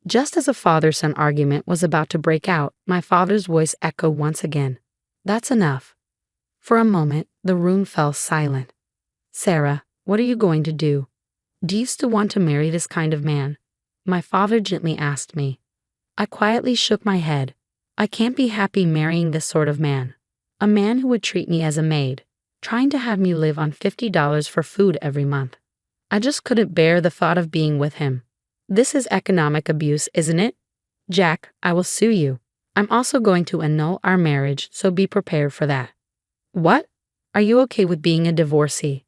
Just as a father-son argument was about to break out, my father's voice echoed once again. That's enough. For a moment, the room fell silent. Sarah, what are you going to do? Do you still want to marry this kind of man? My father gently asked me. I quietly shook my head. I can't be happy marrying this sort of man. A man who would treat me as a maid, trying to have me live on $50 for food every month. I just couldn't bear the thought of being with him. This is economic abuse, isn't it? Jack, I will sue you. I'm also going to annul our marriage, so be prepared for that. What? Are you okay with being a divorcee?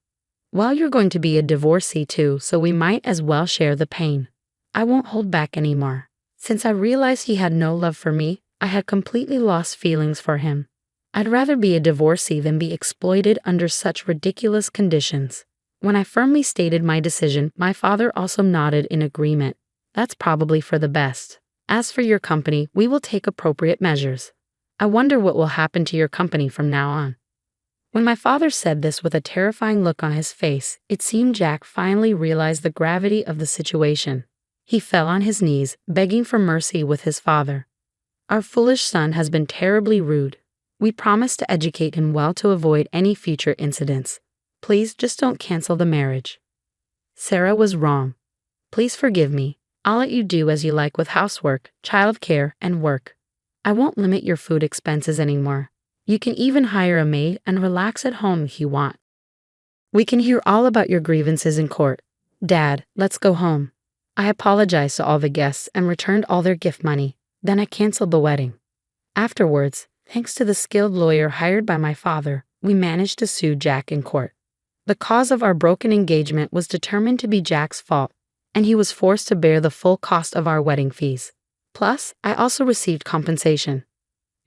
Well, you're going to be a divorcee too, so we might as well share the pain. I won't hold back anymore. Since I realized he had no love for me, I had completely lost feelings for him. I'd rather be a divorcee than be exploited under such ridiculous conditions. When I firmly stated my decision, my father also nodded in agreement. That's probably for the best. As for your company, we will take appropriate measures. I wonder what will happen to your company from now on. When my father said this with a terrifying look on his face, it seemed Jack finally realized the gravity of the situation. He fell on his knees, begging for mercy with his father. Our foolish son has been terribly rude. We promise to educate him well to avoid any future incidents. Please just don't cancel the marriage. Sarah was wrong. Please forgive me. I'll let you do as you like with housework, childcare, and work. I won't limit your food expenses anymore. You can even hire a maid and relax at home if you want. We can hear all about your grievances in court. Dad, let's go home. I apologized to all the guests and returned all their gift money. Then I canceled the wedding. Afterwards, thanks to the skilled lawyer hired by my father, we managed to sue Jack in court. The cause of our broken engagement was determined to be Jack's fault, and he was forced to bear the full cost of our wedding fees. Plus, I also received compensation.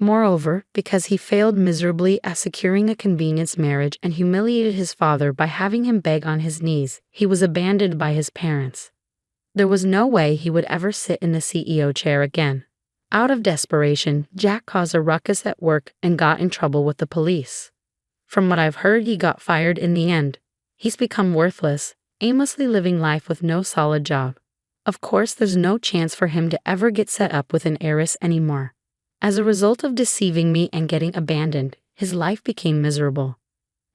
Moreover, because he failed miserably at securing a convenience marriage and humiliated his father by having him beg on his knees, he was abandoned by his parents. There was no way he would ever sit in the CEO chair again. Out of desperation, Jack caused a ruckus at work and got in trouble with the police. From what I've heard, he got fired in the end. He's become worthless, aimlessly living life with no solid job. Of course, there's no chance for him to ever get set up with an heiress anymore. As a result of deceiving me and getting abandoned, his life became miserable.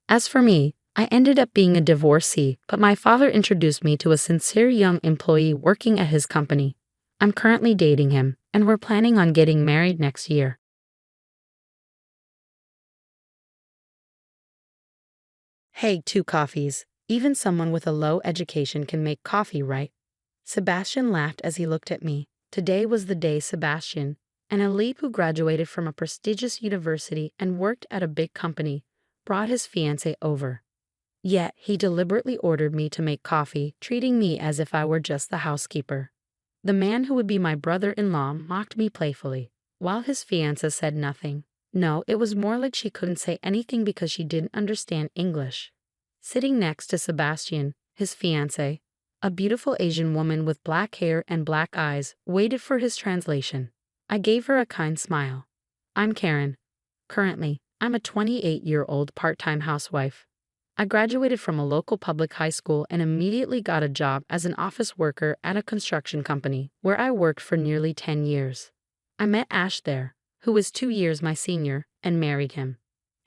As for me, I ended up being a divorcee, but my father introduced me to a sincere young employee working at his company. I'm currently dating him, and we're planning on getting married next year. Hey, 2 coffees. Even someone with a low education can make coffee, right? Sebastian laughed as he looked at me. Today was the day Sebastian, an elite who graduated from a prestigious university and worked at a big company, brought his fiancée over. Yet, he deliberately ordered me to make coffee, treating me as if I were just the housekeeper. The man who would be my brother-in-law mocked me playfully, while his fiancée said nothing. No, it was more like she couldn't say anything because she didn't understand English. Sitting next to Sebastian, his fiancée, a beautiful Asian woman with black hair and black eyes, waited for his translation. I gave her a kind smile. I'm Karen. Currently, I'm a 28-year-old part-time housewife. I graduated from a local public high school and immediately got a job as an office worker at a construction company, where I worked for nearly 10 years. I met Ash there, who was 2 years my senior, and married him.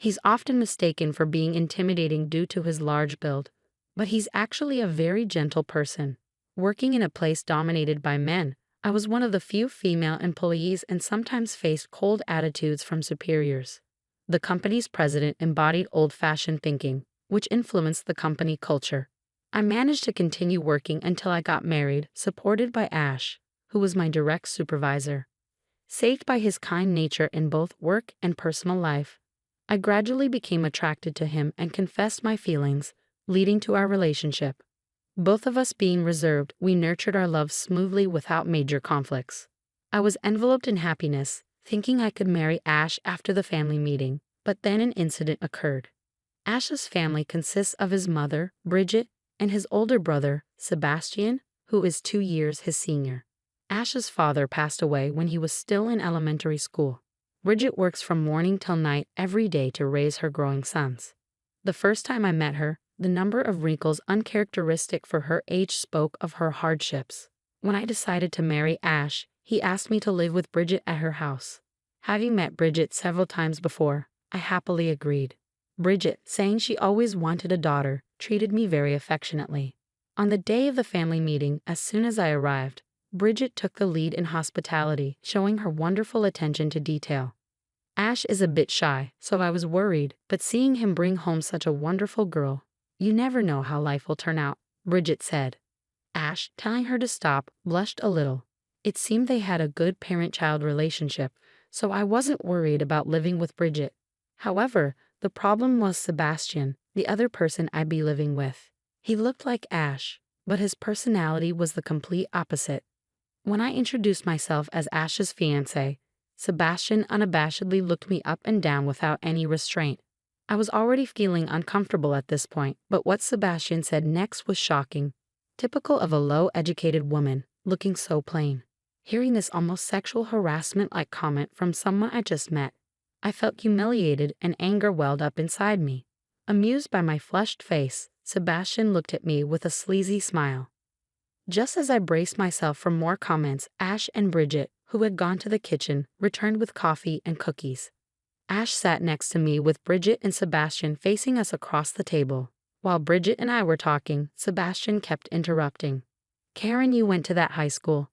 He's often mistaken for being intimidating due to his large build, but he's actually a very gentle person. Working in a place dominated by men, I was one of the few female employees and sometimes faced cold attitudes from superiors. The company's president embodied old-fashioned thinking, which influenced the company culture. I managed to continue working until I got married, supported by Ash, who was my direct supervisor. Saved by his kind nature in both work and personal life, I gradually became attracted to him and confessed my feelings, leading to our relationship. Both of us being reserved, we nurtured our love smoothly without major conflicts. I was enveloped in happiness, thinking I could marry Ash after the family meeting, but then an incident occurred. Ash's family consists of his mother, Bridget, and his older brother, Sebastian, who is 2 years his senior. Ash's father passed away when he was still in elementary school. Bridget works from morning till night every day to raise her growing sons. The first time I met her, the number of wrinkles uncharacteristic for her age spoke of her hardships. When I decided to marry Ash, he asked me to live with Bridget at her house. Having met Bridget several times before, I happily agreed. Bridget, saying she always wanted a daughter, treated me very affectionately. On the day of the family meeting, as soon as I arrived, Bridget took the lead in hospitality, showing her wonderful attention to detail. Ash is a bit shy, so I was worried, but seeing him bring home such a wonderful girl, you never know how life will turn out, Bridget said. Ash, telling her to stop, blushed a little. It seemed they had a good parent-child relationship, so I wasn't worried about living with Bridget. However, the problem was Sebastian, the other person I'd be living with. He looked like Ash, but his personality was the complete opposite. When I introduced myself as Ash's fiancé, Sebastian unabashedly looked me up and down without any restraint. I was already feeling uncomfortable at this point, but what Sebastian said next was shocking. Typical of a low-educated woman, looking so plain. Hearing this almost sexual harassment-like comment from someone I just met, I felt humiliated and anger welled up inside me. Amused by my flushed face, Sebastian looked at me with a sleazy smile. Just as I braced myself for more comments, Ash and Bridget, who had gone to the kitchen, returned with coffee and cookies. Ash sat next to me with Bridget and Sebastian facing us across the table. While Bridget and I were talking, Sebastian kept interrupting. "Karen, you went to that high school.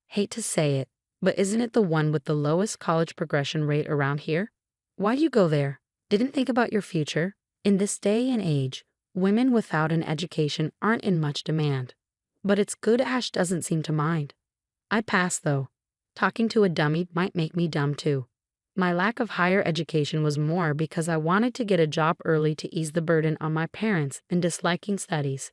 Hate to say it, but isn't it the one with the lowest college progression rate around here? Why do you go there? Didn't think about your future? In this day and age, women without an education aren't in much demand. But it's good Ash doesn't seem to mind. I pass though. Talking to a dummy might make me dumb too. My lack of higher education was more because I wanted to get a job early to ease the burden on my parents and disliking studies.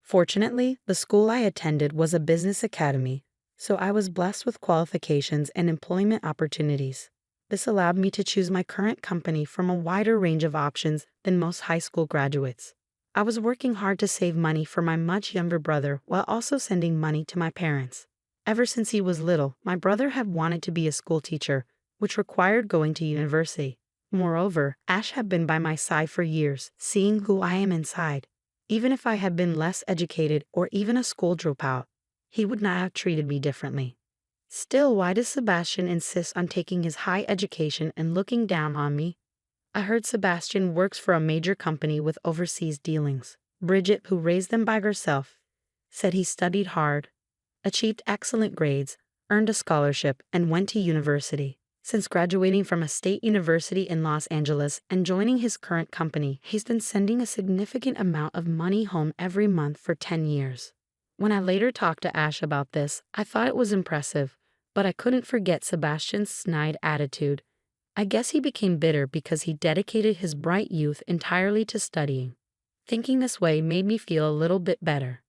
Fortunately, the school I attended was a business academy, so I was blessed with qualifications and employment opportunities. This allowed me to choose my current company from a wider range of options than most high school graduates. I was working hard to save money for my much younger brother while also sending money to my parents. Ever since he was little, my brother had wanted to be a school teacher, which required going to university. Moreover, Ash had been by my side for years, seeing who I am inside. Even if I had been less educated or even a school dropout, he would not have treated me differently. Still, why does Sebastian insist on taking his high education and looking down on me? I heard Sebastian works for a major company with overseas dealings. Bridget, who raised them by herself, said he studied hard, achieved excellent grades, earned a scholarship, and went to university. Since graduating from a state university in Los Angeles and joining his current company, he's been sending a significant amount of money home every month for 10 years. When I later talked to Ash about this, I thought it was impressive, but I couldn't forget Sebastian's snide attitude. I guess he became bitter because he dedicated his bright youth entirely to studying. Thinking this way made me feel a little bit better.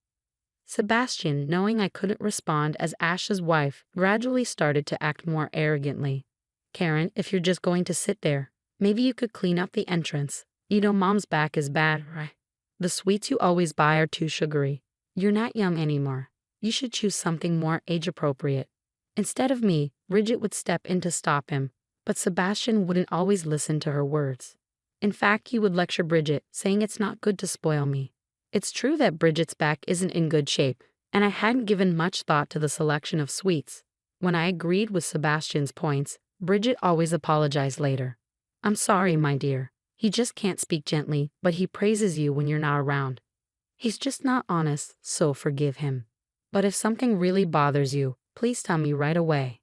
Sebastian, knowing I couldn't respond as Ash's wife, gradually started to act more arrogantly. "Karen, if you're just going to sit there, maybe you could clean up the entrance. You know mom's back is bad, right? The sweets you always buy are too sugary. You're not young anymore. You should choose something more age-appropriate." Instead of me, Bridget would step in to stop him, but Sebastian wouldn't always listen to her words. In fact, he would lecture Bridget, saying it's not good to spoil me. It's true that Bridget's back isn't in good shape, and I hadn't given much thought to the selection of sweets. When I agreed with Sebastian's points, Bridget always apologized later. I'm sorry, my dear. He just can't speak gently, but he praises you when you're not around. He's just not honest, so forgive him. But if something really bothers you, please tell me right away.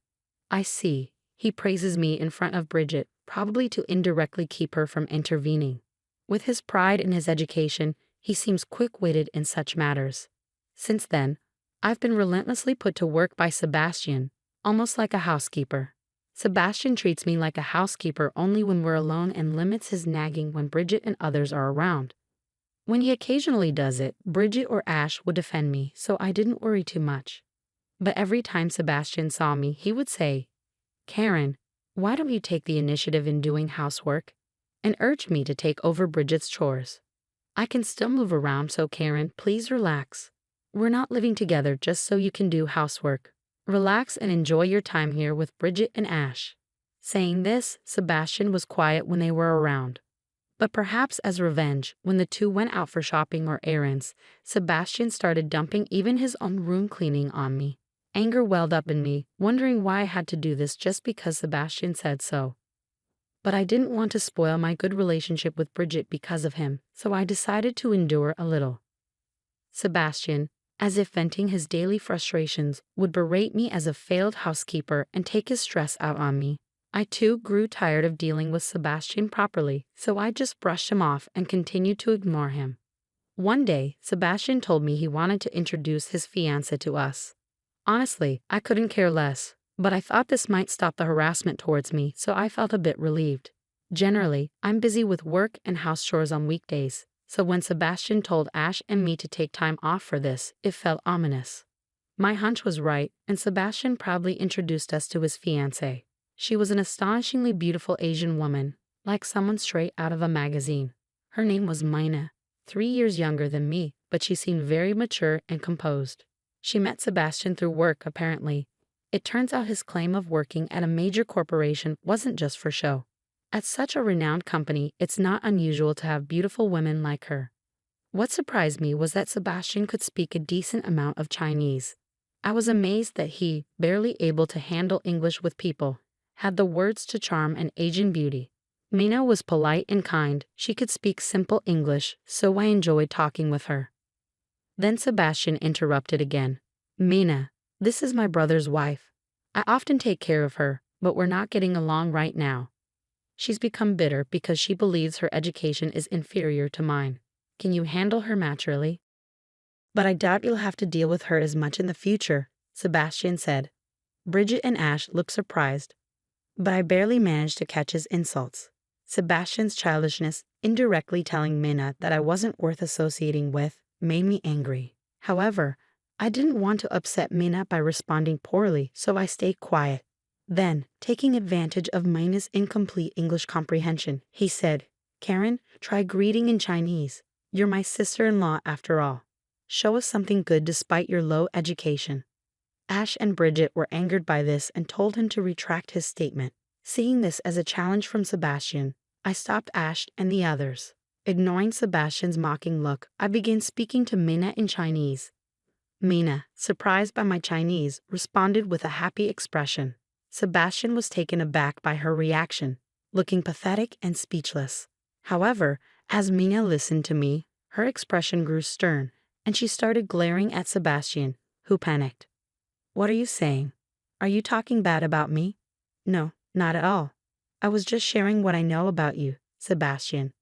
I see. He praises me in front of Bridget, probably to indirectly keep her from intervening. With his pride in his education, he seems quick-witted in such matters. Since then, I've been relentlessly put to work by Sebastian, almost like a housekeeper. Sebastian treats me like a housekeeper only when we're alone and limits his nagging when Bridget and others are around. When he occasionally does it, Bridget or Ash would defend me, so I didn't worry too much. But every time Sebastian saw me, he would say, "Karen, why don't you take the initiative in doing housework?" and urge me to take over Bridget's chores. I can still move around, so Karen, please relax. We're not living together just so you can do housework. Relax and enjoy your time here with Bridget and Ash. Saying this, Sebastian was quiet when they were around. But perhaps as revenge, when the two went out for shopping or errands, Sebastian started dumping even his own room cleaning on me. Anger welled up in me, wondering why I had to do this just because Sebastian said so. But I didn't want to spoil my good relationship with Bridget because of him, so I decided to endure a little. Sebastian, as if venting his daily frustrations, would berate me as a failed housekeeper and take his stress out on me. I too grew tired of dealing with Sebastian properly, so I just brushed him off and continued to ignore him. One day, Sebastian told me he wanted to introduce his fiancée to us. Honestly, I couldn't care less, but I thought this might stop the harassment towards me, so I felt a bit relieved. Generally, I'm busy with work and house chores on weekdays, so when Sebastian told Ash and me to take time off for this, it felt ominous. My hunch was right, and Sebastian proudly introduced us to his fiancée. She was an astonishingly beautiful Asian woman, like someone straight out of a magazine. Her name was Mina, 3 years younger than me, but she seemed very mature and composed. She met Sebastian through work, apparently. It turns out his claim of working at a major corporation wasn't just for show. At such a renowned company, it's not unusual to have beautiful women like her. What surprised me was that Sebastian could speak a decent amount of Chinese. I was amazed that he, barely able to handle English with people, had the words to charm an Asian beauty. Mina was polite and kind. She could speak simple English, so I enjoyed talking with her. Then Sebastian interrupted again. "Mina, this is my brother's wife. I often take care of her, but we're not getting along right now. She's become bitter because she believes her education is inferior to mine. Can you handle her maturely?" "But I doubt you'll have to deal with her as much in the future," Sebastian said. Bridget and Ash looked surprised, but I barely managed to catch his insults. Sebastian's childishness, indirectly telling Mina that I wasn't worth associating with, made me angry. However, I didn't want to upset Mina by responding poorly, so I stayed quiet. Then, taking advantage of Mina's incomplete English comprehension, he said, "Karen, try greeting in Chinese. You're my sister-in-law after all. Show us something good despite your low education." Ash and Bridget were angered by this and told him to retract his statement. Seeing this as a challenge from Sebastian, I stopped Ash and the others. Ignoring Sebastian's mocking look, I began speaking to Mina in Chinese. Mina, surprised by my Chinese, responded with a happy expression. Sebastian was taken aback by her reaction, looking pathetic and speechless. However, as Mina listened to me, her expression grew stern, and she started glaring at Sebastian, who panicked. "What are you saying? Are you talking bad about me?" "No, not at all. I was just sharing what I know about you, Sebastian."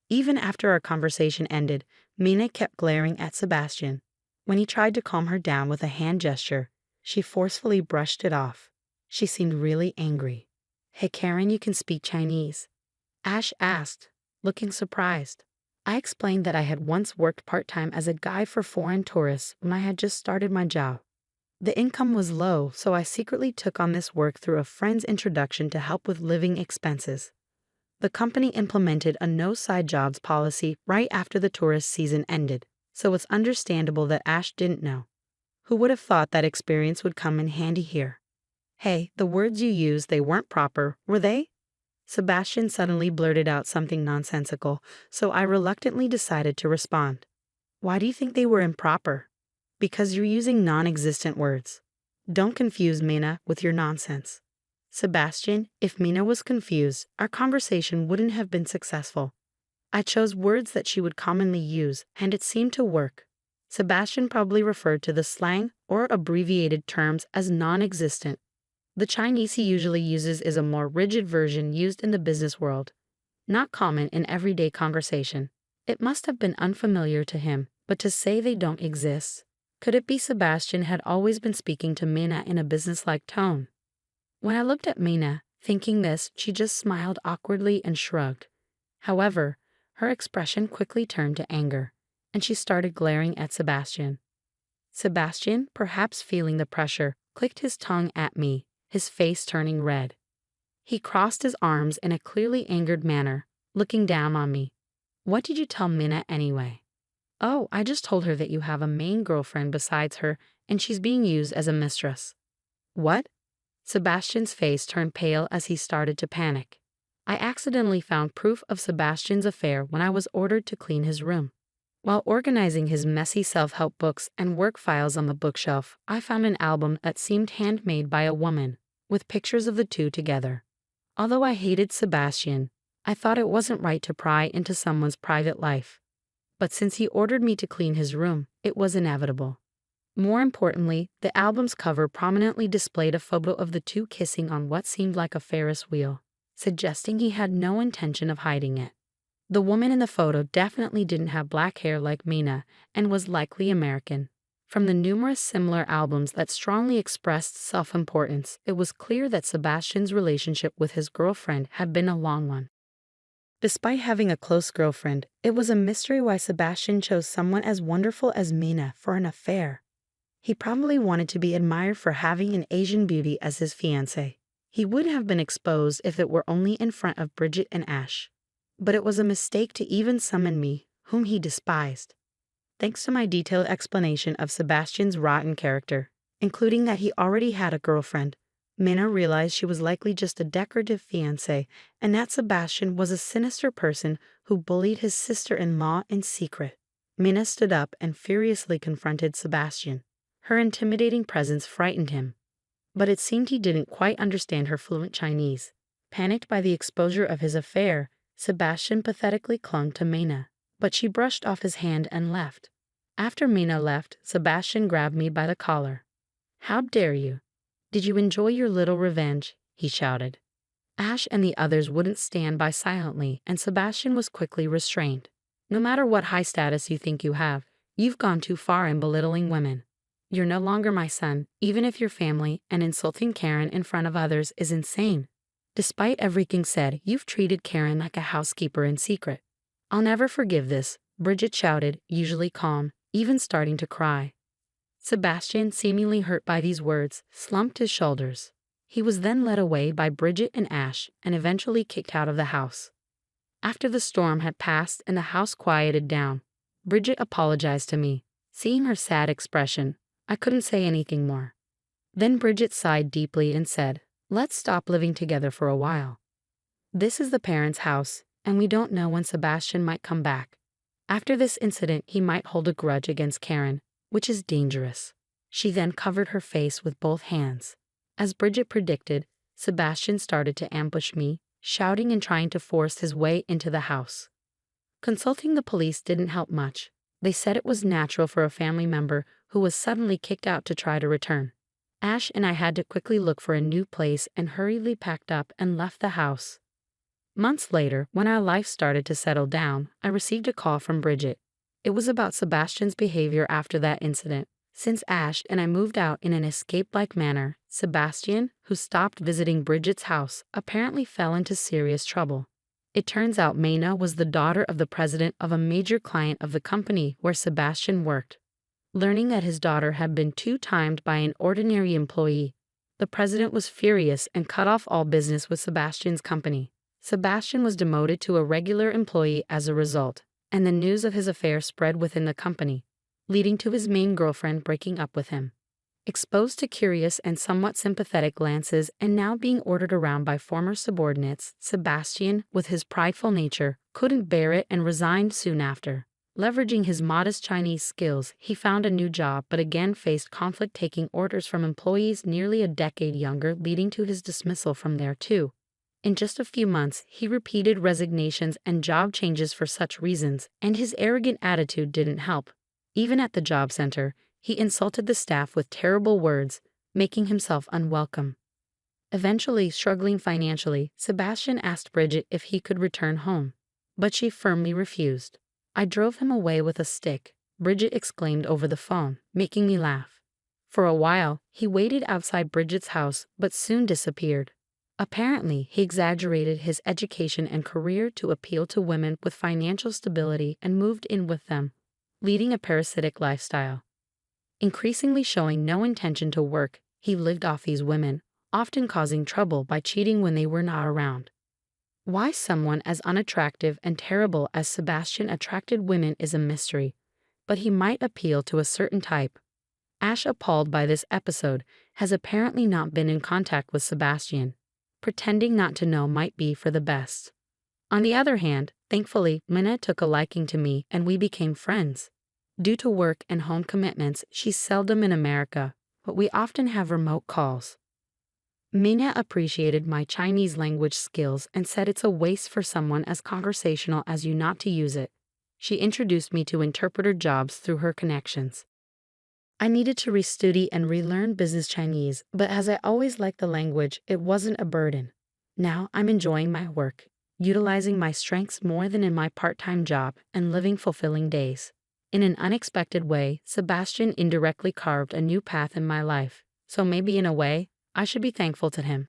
Even after our conversation ended, Mina kept glaring at Sebastian. When he tried to calm her down with a hand gesture, she forcefully brushed it off. She seemed really angry. "Hey Karen, you can speak Chinese?" Ash asked, looking surprised. I explained that I had once worked part-time as a guide for foreign tourists when I had just started my job. The income was low, so I secretly took on this work through a friend's introduction to help with living expenses. The company implemented a no side jobs policy right after the tourist season ended, so it's understandable that Ash didn't know. Who would have thought that experience would come in handy here? "Hey, the words you used, they weren't proper, were they?" Sebastian suddenly blurted out something nonsensical, so I reluctantly decided to respond. "Why do you think they were improper?" "Because you're using non-existent words. Don't confuse Mina with your nonsense." Sebastian, if Mina was confused, our conversation wouldn't have been successful. I chose words that she would commonly use, and it seemed to work. Sebastian probably referred to the slang or abbreviated terms as non-existent. The Chinese he usually uses is a more rigid version used in the business world, not common in everyday conversation. It must have been unfamiliar to him, but to say they don't exist. Could it be Sebastian had always been speaking to Mina in a businesslike tone? When I looked at Mina, thinking this, she just smiled awkwardly and shrugged. However, her expression quickly turned to anger, and she started glaring at Sebastian. Sebastian, perhaps feeling the pressure, clicked his tongue at me, his face turning red. He crossed his arms in a clearly angered manner, looking down on me. "What did you tell Mina anyway?" "Oh, I just told her that you have a main girlfriend besides her, and she's being used as a mistress." "What?" Sebastian's face turned pale as he started to panic. I accidentally found proof of Sebastian's affair when I was ordered to clean his room. While organizing his messy self-help books and work files on the bookshelf, I found an album that seemed handmade by a woman, with pictures of the two together. Although I hated Sebastian, I thought it wasn't right to pry into someone's private life. But since he ordered me to clean his room, it was inevitable. More importantly, the album's cover prominently displayed a photo of the two kissing on what seemed like a Ferris wheel, suggesting he had no intention of hiding it. The woman in the photo definitely didn't have black hair like Mina and was likely American. From the numerous similar albums that strongly expressed self-importance, it was clear that Sebastian's relationship with his girlfriend had been a long one. Despite having a close girlfriend, it was a mystery why Sebastian chose someone as wonderful as Mina for an affair. He probably wanted to be admired for having an Asian beauty as his fiancée. He would have been exposed if it were only in front of Bridget and Ash. But it was a mistake to even summon me, whom he despised. Thanks to my detailed explanation of Sebastian's rotten character, including that he already had a girlfriend, Mina realized she was likely just a decorative fiancée and that Sebastian was a sinister person who bullied his sister-in-law in secret. Mina stood up and furiously confronted Sebastian. Her intimidating presence frightened him, but it seemed he didn't quite understand her fluent Chinese. Panicked by the exposure of his affair, Sebastian pathetically clung to Mina, but she brushed off his hand and left. After Mina left, Sebastian grabbed me by the collar. "How dare you? Did you enjoy your little revenge?" he shouted. Ash and the others wouldn't stand by silently, and Sebastian was quickly restrained. "No matter what high status you think you have, you've gone too far in belittling women. You're no longer my son, even if you're family, and insulting Karen in front of others is insane. Despite everything said, you've treated Karen like a housekeeper in secret." "I'll never forgive this," Bridget shouted, usually calm, even starting to cry. Sebastian, seemingly hurt by these words, slumped his shoulders. He was then led away by Bridget and Ash and eventually kicked out of the house. After the storm had passed and the house quieted down, Bridget apologized to me. Seeing her sad expression, I couldn't say anything more. Then Bridget sighed deeply and said, "Let's stop living together for a while. This is the parents' house, and we don't know when Sebastian might come back. After this incident, he might hold a grudge against Karen, which is dangerous." She then covered her face with both hands. As Bridget predicted, Sebastian started to ambush me, shouting and trying to force his way into the house. Consulting the police didn't help much. They said it was natural for a family member who was suddenly kicked out to try to return. Ash and I had to quickly look for a new place and hurriedly packed up and left the house. Months later, when our life started to settle down, I received a call from Bridget. It was about Sebastian's behavior after that incident. Since Ash and I moved out in an escape-like manner, Sebastian, who stopped visiting Bridget's house, apparently fell into serious trouble. It turns out Mina was the daughter of the president of a major client of the company where Sebastian worked. Learning that his daughter had been two-timed by an ordinary employee, the president was furious and cut off all business with Sebastian's company. Sebastian was demoted to a regular employee as a result, and the news of his affair spread within the company, leading to his main girlfriend breaking up with him. Exposed to curious and somewhat sympathetic glances and now being ordered around by former subordinates, Sebastian, with his prideful nature, couldn't bear it and resigned soon after. Leveraging his modest Chinese skills, he found a new job but again faced conflict taking orders from employees nearly a decade younger, leading to his dismissal from there too. In just a few months, he repeated resignations and job changes for such reasons, and his arrogant attitude didn't help. Even at the job center, he insulted the staff with terrible words, making himself unwelcome. Eventually, struggling financially, Sebastian asked Bridget if he could return home, but she firmly refused. "I drove him away with a stick," Bridget exclaimed over the phone, making me laugh. For a while, he waited outside Bridget's house but soon disappeared. Apparently, he exaggerated his education and career to appeal to women with financial stability and moved in with them, leading a parasitic lifestyle. Increasingly showing no intention to work, he lived off these women, often causing trouble by cheating when they were not around. Why someone as unattractive and terrible as Sebastian attracted women is a mystery, but he might appeal to a certain type. Ash, appalled by this episode, has apparently not been in contact with Sebastian. Pretending not to know might be for the best. On the other hand, thankfully, Minna took a liking to me and we became friends. Due to work and home commitments, she's seldom in America, but we often have remote calls. Minna appreciated my Chinese language skills and said it's a waste for someone as conversational as you not to use it. She introduced me to interpreter jobs through her connections. I needed to restudy and relearn business Chinese, but as I always liked the language, it wasn't a burden. Now I'm enjoying my work, utilizing my strengths more than in my part-time job, and living fulfilling days. In an unexpected way, Sebastian indirectly carved a new path in my life, so maybe in a way, I should be thankful to him.